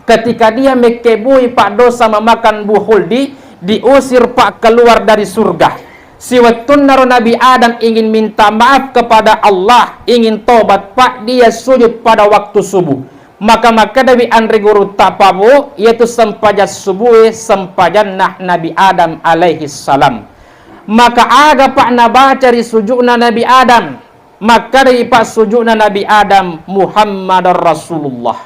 Ketika dia mekebui Pak dosa memakan buhuldi, diusir Pak keluar dari surga. Siwatun Nabi Adam ingin minta maaf kepada Allah, ingin tobat Pak, dia sujud pada waktu subuh. Maka Nabi Andri Guru tapamu, yaitu sempajat subuh sempajan Nabi Adam alaihi salam. Maka aga Pak nabaca di sujudna Nabi Adam, maka dari Pak sujudna Nabi Adam Muhammad Rasulullah.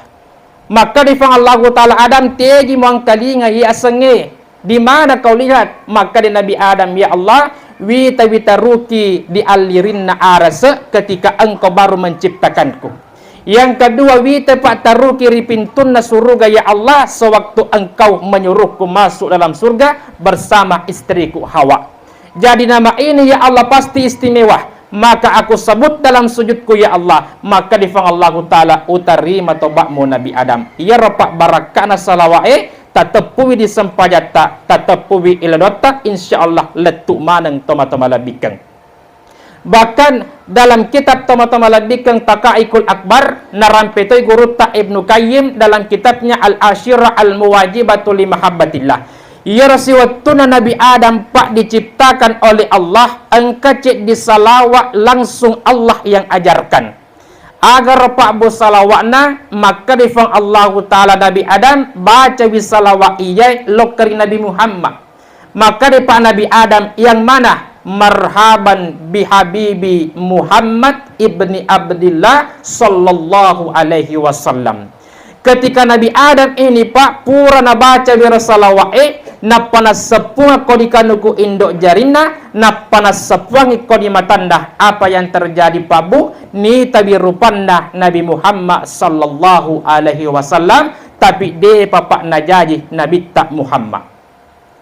Maka di Allah Ta'ala Adam tegi muang talinga ya senge. Di mana kau lihat? Maka di Nabi Adam, ya Allah, wita ruki dialirin na arasa ketika engkau baru menciptakanku. Yang kedua, wita Pak taruki ripintun na surga, ya Allah, sewaktu engkau menyuruhku masuk dalam surga bersama istriku Hawa. Jadi nama ini ya Allah pasti istimewa. Maka aku sebut dalam sujudku ya Allah. Maka difang Allah Ta'ala utarima tobakmu Nabi Adam. Ya Rapak barakana salawae. Tatapuwi di sempajata, tatapuwi iladota, insyaallah letuk manang toma-toma labikang. Bahkan dalam kitab toma-toma labikang Taqaikul Akbar, narampetoi guru ta Ibnu Qayyim dalam kitabnya Al-Asyirah Al-Muwajibatu li Mahabbatillah. Ya rasiwatuna Nabi Adam Pak diciptakan oleh Allah, engkacik disalawat langsung Allah yang ajarkan. Agar Pak Bu salawatna, maka difang Allah Ta'ala Nabi Adam baca bisalawat iyai lokari Nabi Muhammad. Maka di Pak Nabi Adam yang mana? Marhaban bihabibi Muhammad ibni Abdillah sallallahu alaihi wasallam. Ketika Nabi Adam ini Pak pura na baca birasalawat na panas sepunga kodikanuku indok jarina, na panas sepunga kodimatanda. Apa yang terjadi Pak Bu? Ni tabi rupanda Nabi Muhammad sallallahu alaihi wasallam, tapi de papak najaji Nabi tak Muhammad.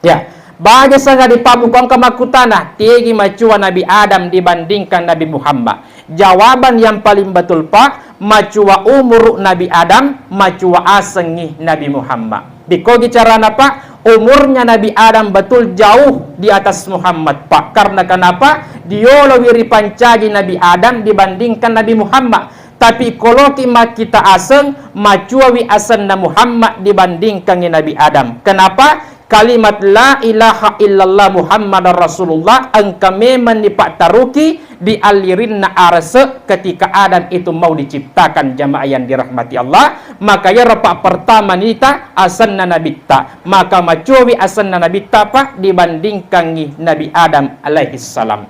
Ya, baga sangat di Pak Bu kong kemakutana tegi macua Nabi Adam dibandingkan Nabi Muhammad. Jawaban yang paling betul Pak, macua umur Nabi Adam, macua asengi Nabi Muhammad. Bikogi carana Pak, umurnya Nabi Adam betul jauh di atas Muhammad Pak. Karena kenapa? Diolo wiri pancaji Nabi Adam dibandingkan Nabi Muhammad. Tapi kalau kita aseng, macua wi asen na Muhammad dibandingkan Nabi Adam. Kenapa? Kalimat la ilaha illallah Muhammad Rasulullah engka memang dipak taruki dialirin na arse ketika Adam itu mau diciptakan jamaah yang dirahmati Allah. Maka ya rapak pertama nita asanna nabi ta, maka macuwi asanna nabi ta Pak dibandingkan Nabi Adam alaihi salam.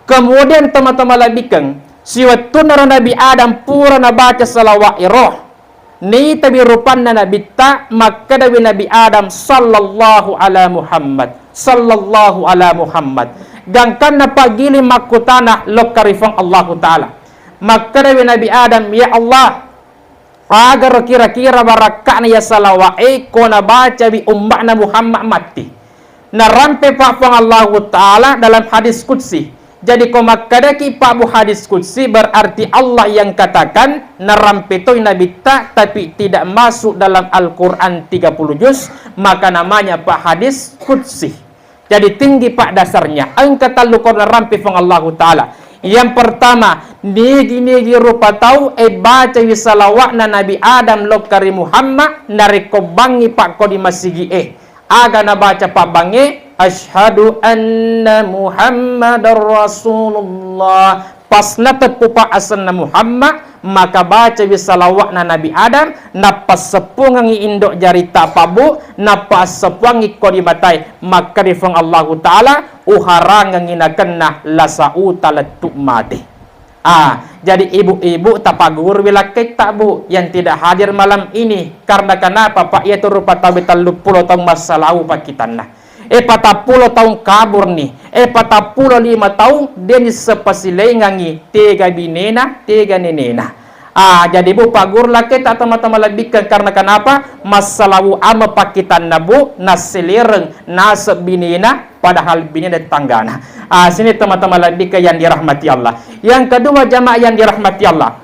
Kemudian teman-teman labikeng siwatun Nabi Adam pura na baca salawat iroh ni tabi rupanna Nabi ta, maka dawi Nabi Adam sallallahu ala Muhammad sallallahu ala Muhammad gangkan na pagili makutana lokarifang Allah Ta'ala. Maka dawi Nabi Adam, ya Allah, agar kira-kira barakana ya salawai ko na baca bi umma'na Muhammad mati na rampe pang Allah Ta'ala dalam hadis qudsi. Jadi komakadaki Pak Bu hadis qudsi berarti Allah yang katakan narampetoi Nabi ta, tapi tidak masuk dalam Al-Quran 30 juz, maka namanya Pak hadis qudsi. Jadi tinggi Pak dasarnya. Angkatan lukor narampe fang Allah Ta'ala. Yang pertama, nigi rupa tau baca salawat na Nabi Adam lokari Muhammad nariko bangi pak ko di masigi aga na baca pak bangi asyhadu anna Muhammadar Rasulullah. Pas na tepupa asan na Muhammad, maka baca salawat na Nabi Adam, napas sepungang indok jarita pabu, napas sepungang ko di batai, maka difang Allah Ta'ala, uharang nginakan na lasau talatuk mati. Jadi ibu-ibu tapagur bila kita bu yang tidak hadir malam ini, karena kenapa Pak? Yaitu rupa tabital 20 tahun masalah pak kita nah. 40 tahun kabur nih. 45 tahun dia sepasilai ngangi 3 binena 3 nenena. Jadi bu pagur lah kita teman-teman lebihkan karena kenapa? Masalah ama pakitan nabu naselireng nasab binena padahal binena tanggana. Sini teman-teman lebihkan yang dirahmati Allah. Yang kedua jamaah yang dirahmati Allah.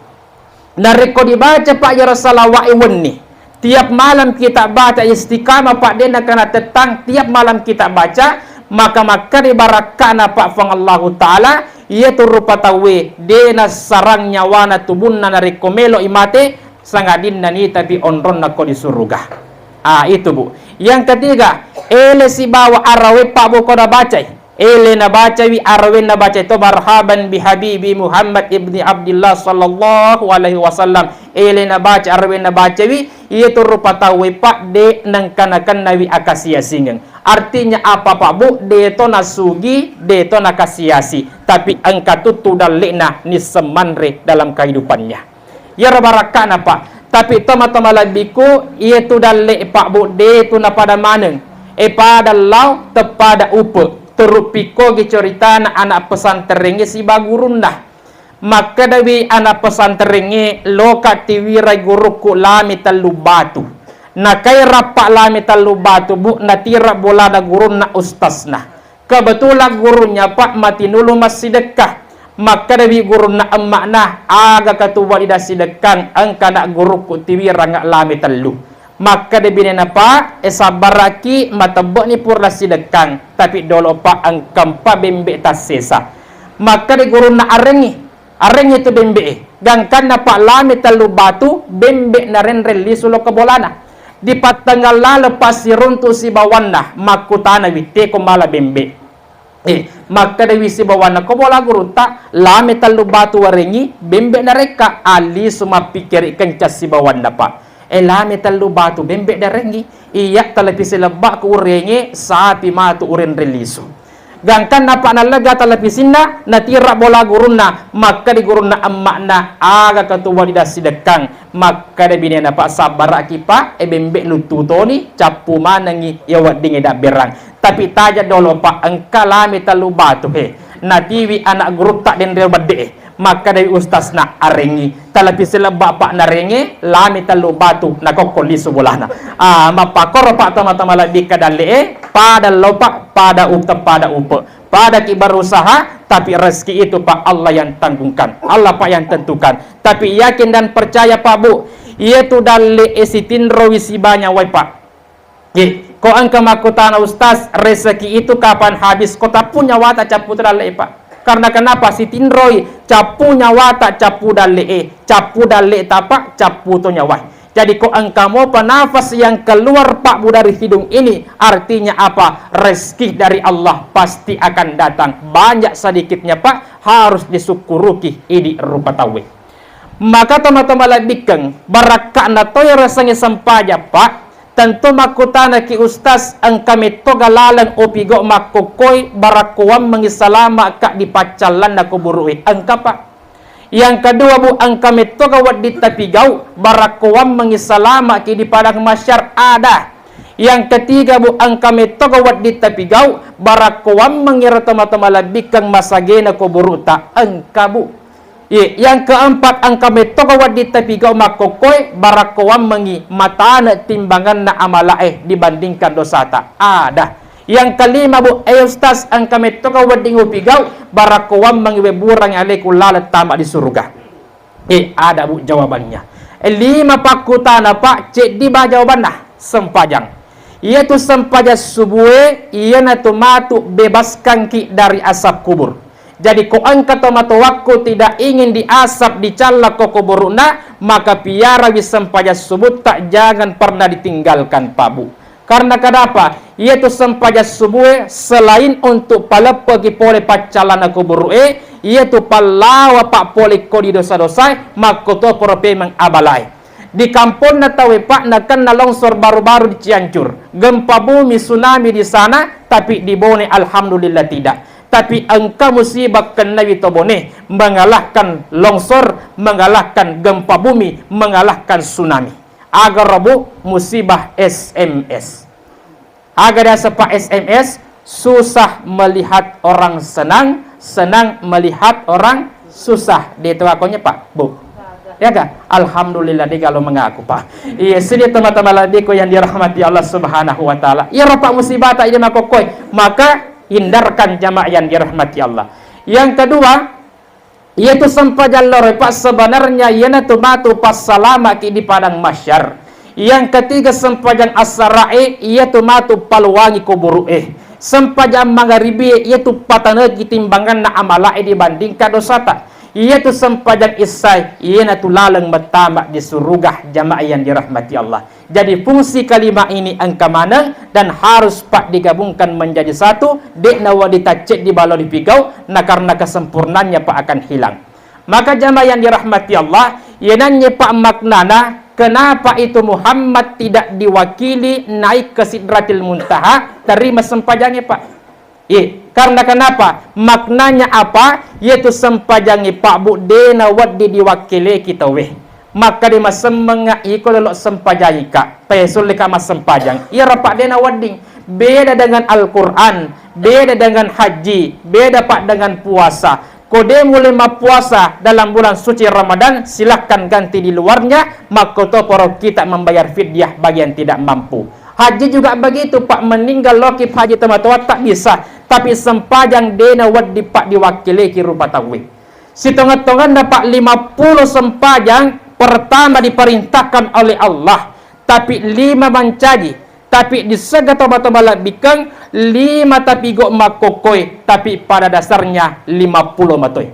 Nariko dibaca Pak ya Rasulullah nih. Tiap malam kita baca istiqamah Pak Dena karena tetang tiap malam kita baca maka dibarakana Pak fang Allah Ta'ala yaitu rupa tawe dena sarang nyawana tubunna nari komelo imate sangadin nani tapi onron nako di surga. Itu bu. Yang ketiga ele si bawa arawe Pak bu koda baca ele na baca wi arawe na baca itu marhaban bi habibi Muhammad ibni Abdullah sallallahu alaihi wasallam ele na baca arawe na baca wi itu rupa tawe Pak de nang kanakan nawi akasia singeng. Artinya apa Pak bu? De to nasugi, de to nakasiasi. Tapi angka tutu dalena ni semanre dalam kehidupannya. Ya barakana Pak. Tapi tama-tama labiku itu dalle Pak bu de tu na pada maneng. Pada lau tepada upe. Terupiko cerita anak pesantrennya si bagurun dah. Maka dari anak pesantrennya loka tiwirai guruku lami talu batu. Nakai rapak lami talu batu bu natira bola da gurun na ustaz nah. Kebetulan gurunya Pak mati nulu masih dekah. Maka dari guru na emak nah aga katuwa ida sidekang angka nak guruku tiwira ngak lami talu. Maka dia bina Pak sabaraki matebok ni purla sidekang tapi dolo Pak angkam pa bembe tasesa. Maka dia guru na arengi itu bembe gangkan na Pak lami talu batu bembe na renren lisulo kebolana di patanggal lepas si runtu si bawana makutana wite ko mala bembe maka dia si bawana ko bola guru ta lami talu batu warengi bembe na reka ali suma pikir kencas si bawana Pak lami talu batu bembe darengi iya talapi silabak ku urengi sapi matu uren relisu gangkan napa nalaga talapi sinna natira bola guruna maka di guruna emakna aga ketua di dasidekang maka de bini napa sabar akipa bembe lututoni capu manangi yawat dingi dak berang tapi taja dolo Pak engka lami talu batu natiwi anak guru tak den rebade maka dari ustaz na arengi talapi sila bapak na rengi lami talu batu na kokoli subulana mapakor Pak tama-tama lagi kadale pada lopak pada upe pada kibar usaha tapi rezeki itu Pak Allah yang tanggungkan Allah Pak yang tentukan tapi yakin dan percaya Pak bu yaitu dale esitin rawisi banyak wai Pak ko angka makutana ustaz rezeki itu kapan habis kota punya wata caputra le Pak. Karena kenapa si tinroi capu nyawa tak capu dale tapak capu to nyawa. Jadi kok engkau penafas yang keluar Pak bu dari hidung ini artinya apa? Rezeki dari Allah pasti akan datang. Banyak sedikitnya Pak harus disyukuruki ini rupa tawe. Maka teman-teman labikeng barakah na toy rasanya sempaja Pak. Tentu makutana ki ustaz ang kami toga lalang opigo makukoi barakuam mengisalama kak dipacalan na kuburui angka Pak. Yang kedua bu ang kami toga wad ditapigau barakuam mengisalama ki di padang masyar ada. Yang ketiga bu ang kami toga wad ditapigau barakuam mengira tama-tama labikang masagena kuburuta angka bu. Yang keempat ang kami tokawat di tepi kau makokoi barakawam mengi matana timbangan na amalae dibandingkan dosa tak ada. Yang kelima bu ustaz ang kami tokawat di ngupigau barakawam mengi weburang aleku lalat tamak di surga. Ada bu jawabannya. 5 pakutana Pak cek di bah jawabannya sempajang. Yaitu sempajang subuhe ia na tumatu bebaskan ki dari asap kubur. Jadi ko angka tomatowaku tidak ingin diasap dicala ko kuburuna, maka piara wisampaja subut tak jangan pernah ditinggalkan pabu. Karena kenapa? Yaitu sampaja subuh selain untuk pala pergi pole pacalana kuburue, yaitu palawa pak pole ko di dosa-dosa, maka to porope mengabalai. Di kampung na tawe pak na kan na longsor baru-baru di Cianjur, gempa bumi tsunami di sana, tapi di Bone alhamdulillah tidak. Tapi angka musibah kena Witobone mengalahkan longsor, mengalahkan gempa bumi, mengalahkan tsunami. Agar rabu musibah SMS. Agar ada sepak SMS, susah melihat orang senang, senang melihat orang susah. Dia itu akonya pak, bu. Ya kan? Alhamdulillah dia kalau mengaku pak. Iya, sini teman-teman ladiko yang dirahmati Allah Subhanahu wa taala. Ya ropak musibah tak ide makokoi, maka hindarkan jamaah yang dirahmati Allah. Yang kedua, yaitu sampajan lore pak sebenarnya yana tu matu pas salama ki di padang mahsyar. Yang ketiga sampajan as-sarai yaitu matu paluangi kuburu sampajan magharibi yaitu patana timbangan na amala dibandingkan dosata. Yaitu sampajan isai yana tu laleng matamak di surgah jamaah yang dirahmati Allah. Jadi fungsi kalimat ini angka mana dan harus pak digabungkan menjadi satu, dek nawa ditacek di balo dipigau, nah karena kesempurnaannya pak akan hilang. Maka jamaah yang dirahmati Allah, yenanya pak maknana, kenapa itu Muhammad tidak diwakili naik ke Sidratil Muntaha, terima sempajangnya pak. Karena kenapa? Maknanya apa? Yaitu sempajangi pak budena waddi diwakili kita weh. Maka di masemanga iko lelok sempajangi kak. Pesul leka mas sempajang. Ia rapak dena wadding. Beda dengan Al-Quran, beda dengan haji, beda pak dengan puasa. Kode mulai puasa dalam bulan suci Ramadan, silahkan ganti di luarnya. Maka to poro kita membayar fidyah bagi yang tidak mampu. Haji juga begitu pak, meninggal lokip haji teman-teman tak bisa. Tapi sempajang dena waddi pak diwakili ki rupa tawih. Si tongan-tongan dapat 50 sempajang pertama diperintahkan oleh Allah. Tapi 5 mencaji. Tapi disegah tobat-tobat bikeng 5 tapi gok makokoi. Tapi pada dasarnya 50 matoi.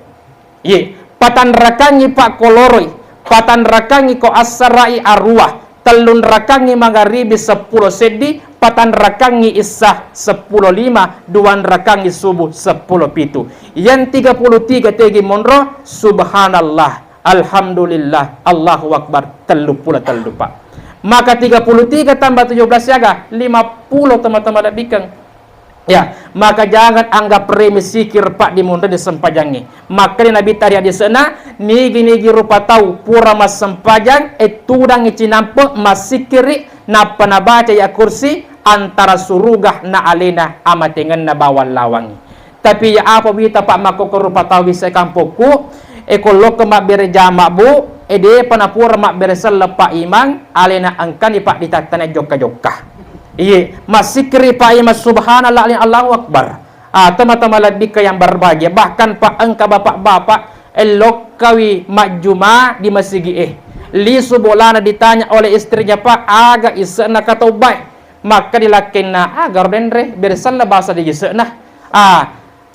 Patan rakangi pak koloroi. Patan rakangi ko as-sarai arwah. Telun rakangi magharibi 10 sedi, patan rakangi isah 10.5, duan rakangi subuh 10 pitu. Yang 33 tegi monro, subhanallah, alhamdulillah, Allahu akbar, telu pula telu pak. Maka 33 tambah 17 yaga, 50 teman-teman bikeng. Ya, maka jangan anggap remeh sikir pak di munda di sempajangi. Maka Nabi tadi di sana nigi rupa tahu pura mas sempajang tudang cinampo mas sikiri napa na baca ya kursi antara surugah na alena amatengan na bawal lawangi. Tapi ya apa bita pak mako rupa tahu bisa kampoku ekolog mak bere jama bu ede panapura mak bere selepa imang alena angkani pak ditatana joka-joka. Masih kiri pak imas subhanallah Allahu akbar. Teman-teman ladika yang berbahagia, bahkan pak engka bapak-bapak elok kawi mak juma di masjid li subolana ditanya oleh istrinya pak agak isena kata baik, maka dilakena agar dendre bersala bahasa di isena.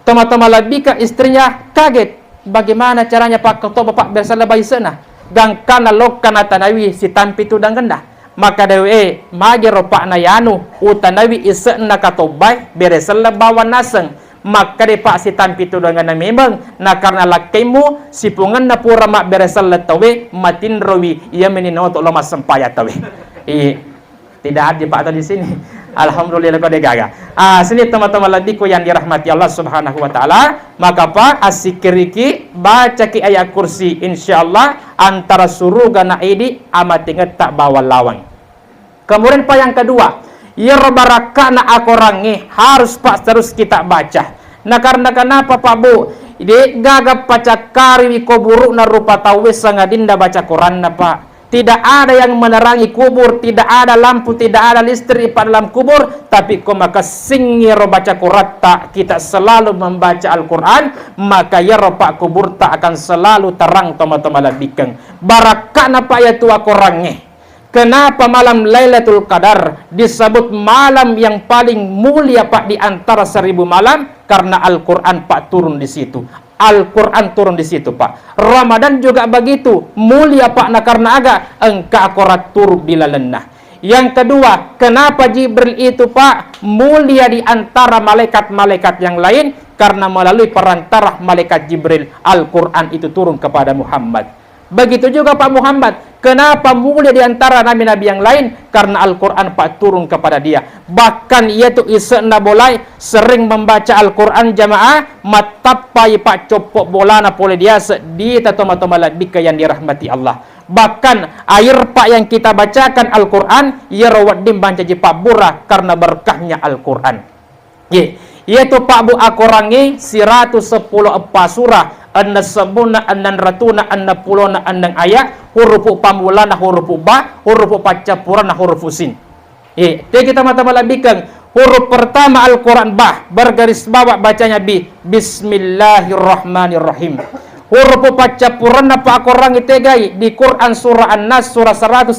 Teman-teman ladika istrinya kaget, bagaimana caranya pak kata bapak bersala bahasa isena gangkana lokana tanawi si tampi tudang gendah. Maka dewe magi ropak na yanu utanawi isena katobay beresala bawan naseng. Maka de pak si tampi tu dengan memang na karena lakimu sipungan na pura mak beresala tawe matin rawi ia menino untuk lama sempaya tawe. Tidak ada pak tadi sini. Alhamdulillah kau degaga. Sini teman-teman ladiko yang dirahmati Allah Subhanahu wa taala, maka pak asikiriki baca ki ayat kursi insyaallah antara surga na idi amat ingat tak bawa lawang. Kemudian pak yang kedua, ya baraka na akorangi harus pak terus kita baca. Nah karena kenapa pak bu? Ide gagap pacakari di kuburu na rupa tawis sangadinda baca Quran na pak. Tidak ada yang menerangi kubur, tidak ada lampu, tidak ada listrik pada dalam kubur. Tapi kau maka singir baca Quran tak kita selalu membaca Al-Quran, maka ya pak kubur tak akan selalu terang teman-teman bikeng. Barakah napa ya tua korangnya. Kenapa malam Lailatul Qadar disebut malam yang paling mulia pak di antara 1000 malam? Karena Al-Quran Pak turun di situ. Al-Quran turun di situ Pak. Ramadan juga begitu. Mulia Pak na karena agak engka akorat turun bila lenah. Yang kedua, kenapa Jibril itu Pak mulia di antara malaikat-malaikat yang lain? Karena melalui perantara malaikat Jibril Al-Quran itu turun kepada Muhammad. Begitu juga Pak Muhammad, kenapa mulia di antara nabi-nabi yang lain? Karena Al-Quran Pak turun kepada dia. Bahkan ia tu isna bolai sering membaca Al-Quran jamaah, matapai Pak copok bolana pole dia di tatoma-toma labika yang dirahmati Allah. Bahkan air Pak yang kita bacakan Al-Quran, ia rawat dimbaca Pak Burah karena berkahnya Al-Quran. Yaitu Pak Bu akorangi 110 apa surah. Anna sabuna annan ratuna anna pulona annang ayat huruf pamulana huruf ba huruf pacapurana huruf sin. Kita mata malabikan huruf pertama Al-Quran ba bergaris bawah bacanya Bismillahirrahmanirrahim. Huruf pacapurana pa akorang itegai di Quran surah An-Nas surah 114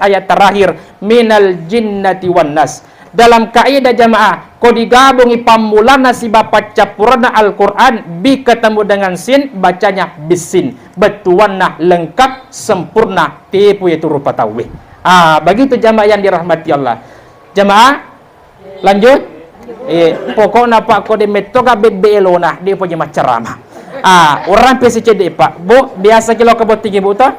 ayat terakhir minal jinnati wan nas. Dalam kaidah jamaah, kau digabungi pamulana si bapak capurana Al-Quran, bi ketemu dengan sin, bacanya bisin. Betuanna lengkap, sempurna, tipu itu rupa tawih. Begitu jamaah yang dirahmati Allah. Jamaah, lanjut. Pokoknya Pak kau di metoga belona, dia punya macerama. Orang PCCD Pak, Bu, biasa kilo kebot tinggi Bu toh?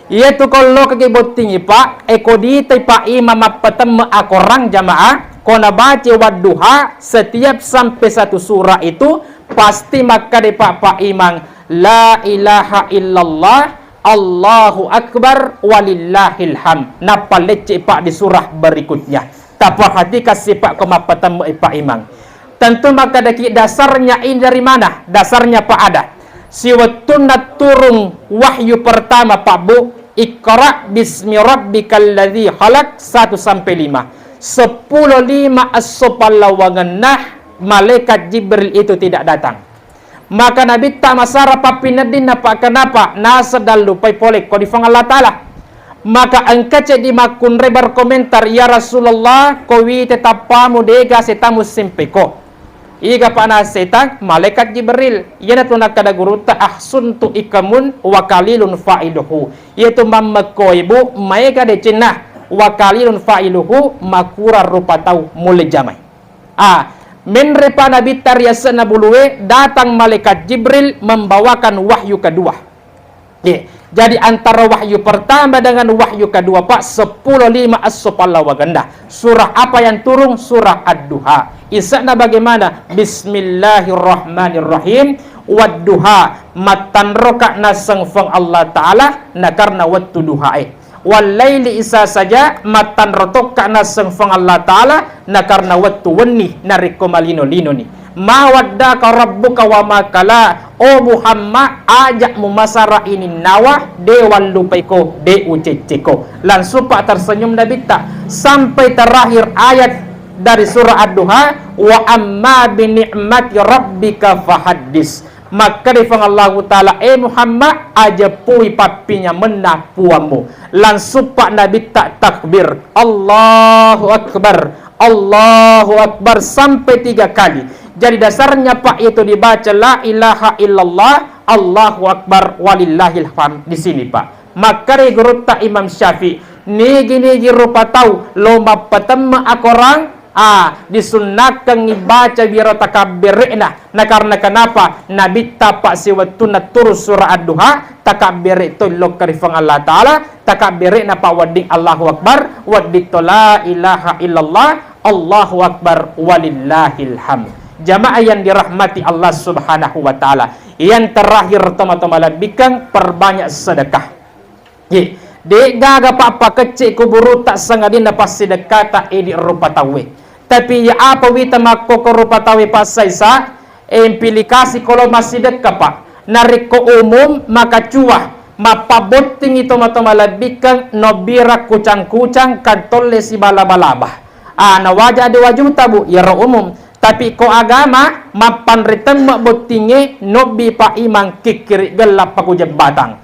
Yaitu kalau kekibot tinggi Pak, ekodite Pak imam petemu akorang jamaah, kona baca wadduha setiap sampai satu surah itu pasti maka de Pak imam la ilaha illallah Allahu akbar walillahil ham. Napa leceh Pak di surah berikutnya. Tak perhati kasih Pak koma petemu Pak imam. Tentu maka dasarnya ini dari mana? Dasarnya Pak ada. Si watuna turun wahyu pertama Pak Bu, Iqra bismi rabbikal ladzi khalaq 1 sampai 5. 10:5 as-sopalawanganah malaikat Jibril itu tidak datang. Maka Nabi tak masara papinadin apa kenapa nasa dalu pai polek ko di Allah Taala. Maka angkat di makun rebar komentar ya Rasulullah kowi tetap pamu dega setamu simpeko. Iga pana setan malaikat Jibril yana tunak kada guru ta ahsuntu ikamun wa qalilun fa'iluhu yaitu mammakoibu maega de cenah wa qalilun fa'iluhu makura rupa tau mulai jamai. Menre pana bitar yasana buluwe datang malaikat Jibril membawakan wahyu kedua. Jadi antara wahyu pertama dengan wahyu kedua Pak 10:5 as-sopalawa ganda. Surah apa yang turun? Surah Ad-Duha. Isakna bagaimana? Bismillahirrahmanirrahim. Wadduha matan roka nasang fang Allah Ta'ala na karena wattu duhae. Walaili isa saja matan rotoka nasang fang Allah Ta'ala na karena wattu wenni nariko malino-lino ni. Mawaddaka rabbuka wa makala. O Muhammad ajak mumasara ini nawah dewan lupaiko de uceceko. Langsung Pak tersenyum Nabi tak sampai terakhir ayat dari surah Ad-Duha wa amma bi ni'mati rabbika fahaddis. Maka difang Allah Ta'ala Muhammad aja pui papinya menah puamu. Langsung Pak Nabi tak takbir Allahu Akbar Allahu Akbar sampai 3 kali. Jadi dasarnya Pak itu dibaca la ilaha illallah Allahu Akbar walillahil hamd di sini Pak. Maka regurutta Imam Syafi'i nigi rupa tahu lomba petema akorang disunnakan ngibaca biro takabbirina. Nah karena kenapa Nabi tapak siwatuna turus surah Ad-Duha takabbir itu lo karifang Allah Ta'ala takabbirina Pak wading Allahu Akbar wading la ilaha illallah Allahu Akbar walillahil hamd. Jamaah yang dirahmati Allah Subhanahu wa Ta'ala. Yang terakhir teman-teman labikang perbanyak sedekah. Dek gaga apa kecil kuburu tak sangadina pas sedekah tak edi rupa tawe. Tapi ya apa wita makko rupa tawe pasai sa implikasi kalau masih dekat Pak. Narik ko umum maka cuah mapaboting itu teman-teman labikang nobira kucang-kucang kantole si balaba-laba. Na wajah ada wajah tabu ya umum. Tapi ko agama mapan ritem botinge nobi pa imang kikiri gelap paku batang.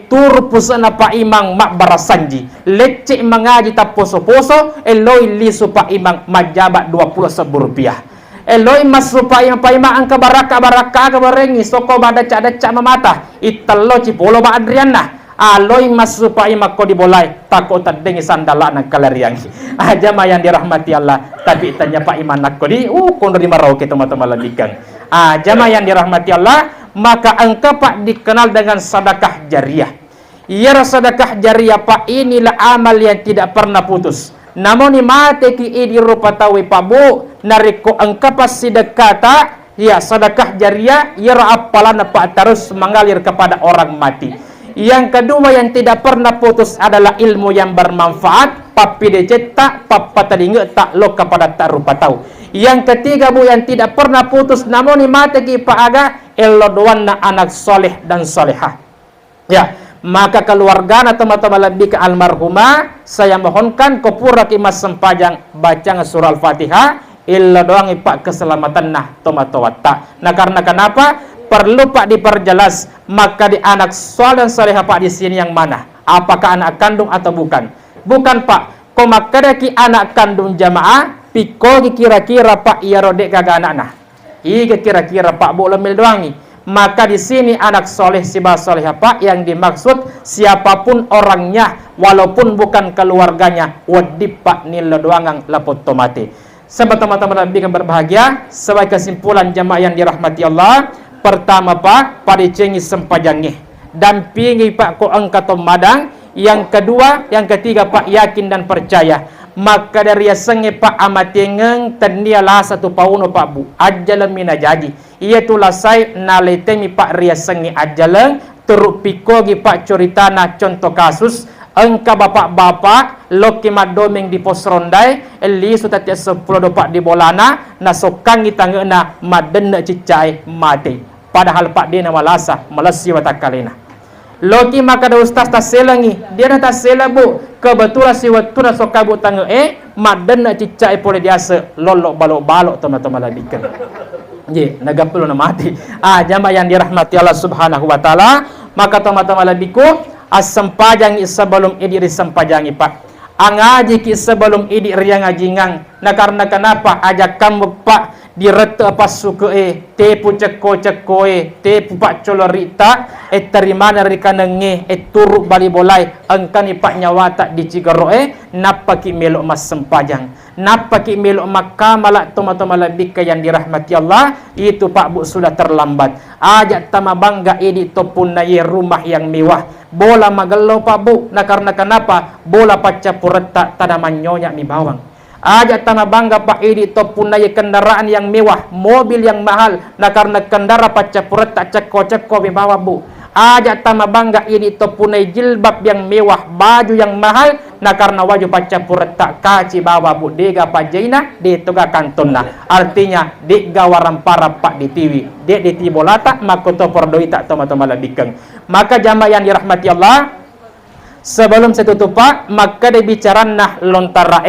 Tur pusana pa imang mak barasanji. Lecek mengaji tak poso-poso loi lisu pa imang majabat 20 rupiah. eloi masupai angka baraka ke berengi soko badaca mamata italo cipolo ba Adriana aloi masupai mako dibolai takut tadengi sandala nak kalariangi jama yang dirahmati Allah tapi tanya Pak Iman nakko di kono di marau ke teman-teman ladikan jama yang dirahmati Allah maka engkau Pak dikenal dengan sedekah jariah. Ya sedekah jariah Pak inilah amal yang tidak pernah putus. Namun mate ki idi rupa tawi Pak Bu nariko engkau pas sedekah tak ya sedekah jariah ya apalan Pak terus mengalir kepada orang mati. Yang kedua yang tidak pernah putus adalah ilmu yang bermanfaat papi dicetak papa tadinge tak lo kepada tak rupa tahu. Yang ketiga Bu yang tidak pernah putus namun mate ki Pak aga elo doanna anak soleh dan solehah. Ya, maka keluarga teman-teman lebih ke almarhumah saya mohonkan kopura ki mas sempajang baca surah Al-Fatihah elo doang Pak keselamatan nah tomatowata. Nah karena kenapa? Perlu Pak diperjelas maka di anak soleh dan solehah Pak di sini yang mana? Apakah anak kandung atau bukan? Bukan Pak. Komakada ki anak kandung jamaah piko kira-kira Pak iya rodek kagak anak-anak. Iya kira-kira Pak boleh mil doangi. Maka di sini anak soleh si soleh Pak yang dimaksud siapapun orangnya walaupun bukan keluarganya wajib Pak nilai doangang lapot tomate. Sebab teman-teman lebih berbahagia sebagai kesimpulan jamaah yang dirahmati Allah. Pertama Pak pada cengi sempajangnya dampingi Pak ko angkat madang. Yang kedua yang ketiga Pak yakin dan percaya. Maka dari senge Pak amatengeng tenialah satu pauno Pak Bu ajalan mina jadi ia tulah saya naletemi Pak ria senge ajalan teruk pikogi Pak ceritana contoh kasus engka bapak-bapak loki madomeng di pos rondai eli sutatia 10 Pak di bolana nasokangi tangena madena cicai mati padahal Pak dia malasa malasi watakalena loki maka ada ustaz tak selangi dia dah tak sela Bu kebetulan si waktu nak sokabu tangga madan nak cicai boleh biasa lolok balok-balok teman-teman labikan ye naga perlu nak mati jamaah yang dirahmati Allah Subhanahu wa taala maka teman-teman labiku asempajang sebelum idi risempajangi Pak angaji ki sebelum idi riang ajingang nah karena kenapa ajak kamu Pak direta pas suka tepu ceko tepu Pak colorita terima dari kanenge turuk bali bolai angkani Pak nyawa tak dicigaro napa ki melok mas sempajang napa ki melok maka malak teman-teman lebih yang dirahmati Allah itu Pak Bu sudah terlambat ajak tama bangga ini topun naye rumah yang mewah bola magelo Pak Bu nah karena kenapa bola paca pureta tanaman nyonya mi bawang ajak tanah bangga Pak ini topunai kendaraan yang mewah mobil yang mahal nah karena kendara paca puret tak ceko bawa Bu ajak tanah bangga ini topunai jilbab yang mewah baju yang mahal nah karena wajah paca puret tak kaci bawa Bu dega pajaina di toga kantonna artinya di gawaran para Pak di TV di tibolata makoto perdoi tak teman-teman labikeng maka jamaah yang dirahmati Allah sebelum saya tutup Pak maka dibicara nah lontara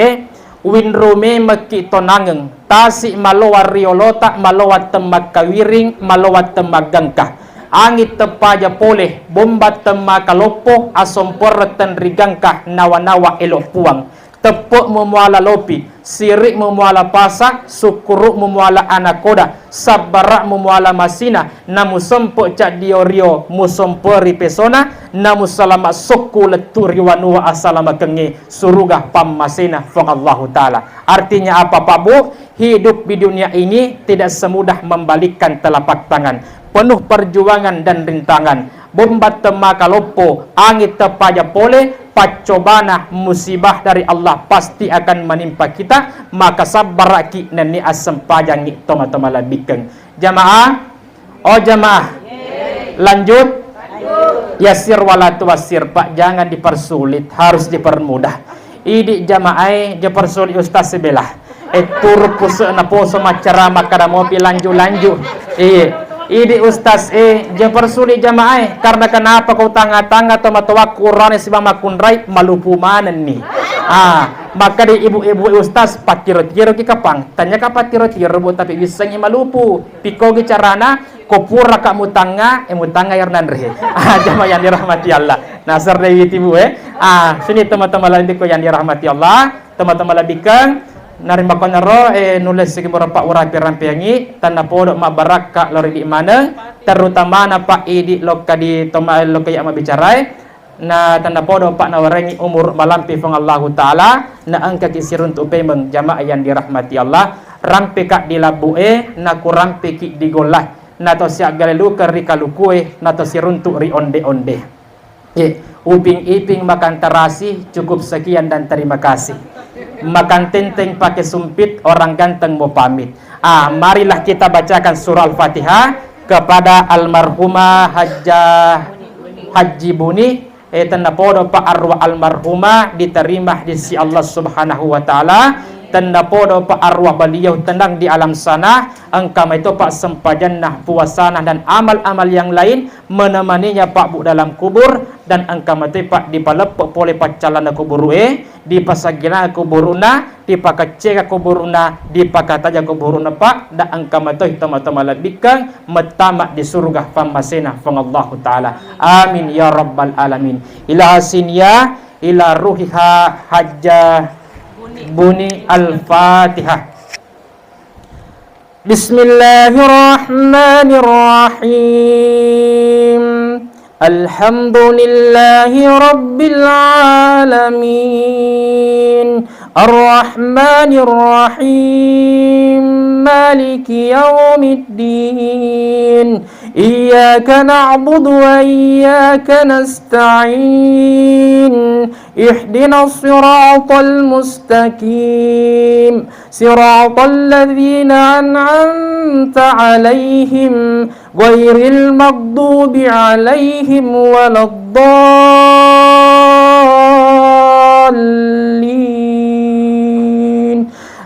winrume meki tonangeng tasik malowat riolota malowat temak kawiring malowat temak gangkah angit tepaja poleh bombat temak kalopo asompor ten rigangkah nawa-nawa elok puang tepuk memuala lopi sirik memuala pasak sukuruk memuala anakoda sabarak memuala masina namu sempuk cak diorio musompori pesona namu salama sokku leturi wanua asalama kengi surugah pammasina fong Allah Ta'ala artinya apa Pak Bu hidup di dunia ini tidak semudah membalikkan telapak tangan penuh perjuangan dan rintangan bombat temaka lopo angit tepaja pole pacobana musibah dari Allah pasti akan menimpa kita maka sabaraki nani asem pajangi teman-teman labikeng jamaah lanjut yasir wala tuwasir Pak jangan dipersulit harus dipermudah idi jamaah dipersulit ustaz sebelah tur pusa na poso macarama kada mobil lanju Idi ustaz persulit jamaah karena kenapa kau tangga-tangga tomat-tomat Quran si makunrai malupu mana nih maka di ibu-ibu ustaz patiro-tiro ki kapang tanya ka patiro-tiro tapi bisa malupu piko ki carana kopura ka mutanga yarnan re jamaah yang dirahmati Allah nasar dewi tibu sini teman-teman lain ko yang dirahmati Allah teman-teman labikang narima konaro nulis segi mora pak urapi rampiangi tanah podok ma baraka lori di mana terutama na pak idi loka di toma loka ya ma bicarai na tanda podo pak na warengi umur malampi fang Allah Ta'ala na angka kisirun tu pemeng jamaah yang dirahmati Allah rampi kak di labue na kurampi ki di golai na to siak galelu keri kalukue na to sirun tu ri onde uping iping makan terasi cukup sekian dan terima kasih makan tenteng pakai sumpit orang ganteng mau pamit marilah kita bacakan surah Al-Fatihah kepada almarhumah Haji Buni tanda podo pa arwah almarhumah diterima di sisi Allah Subhanahu wa taala tanda podo pa arwah beliau tenang di alam sana engkau itu pak sempajannah puasana dan amal-amal yang lain menemaninya pak bu dalam kubur dan engkau itu pak dipalepok oleh pacalana kubur di pasagina kuburuna di pakacega kuburuna di pakataja kuburuna pak dan engkau itu tama-tama labikang metama di surga famasena fang Allah taala amin ya rabbal alamin ila hasinya ila ruhiha hajjah Buni Al-Fatihah. Bismillahirrahmanirrahim. Alhamdulillahi Rabbil Alamin. Ar-Rahmanir-Rahim. Maliki Yawmiddin. Iyyaka na'budu wa iyyaka nasta'in. Ihdinas siratal mustaqim. Siratal ladzina an'amta 'alaihim ghairil maghdubi 'alaihim waladdallin.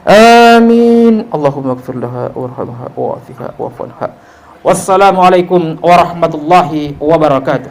Amin. Allahumma ighfir laha warhamha wa'afiha wa'fu anha. Wassalamualaikum warahmatullahi wabarakatuh.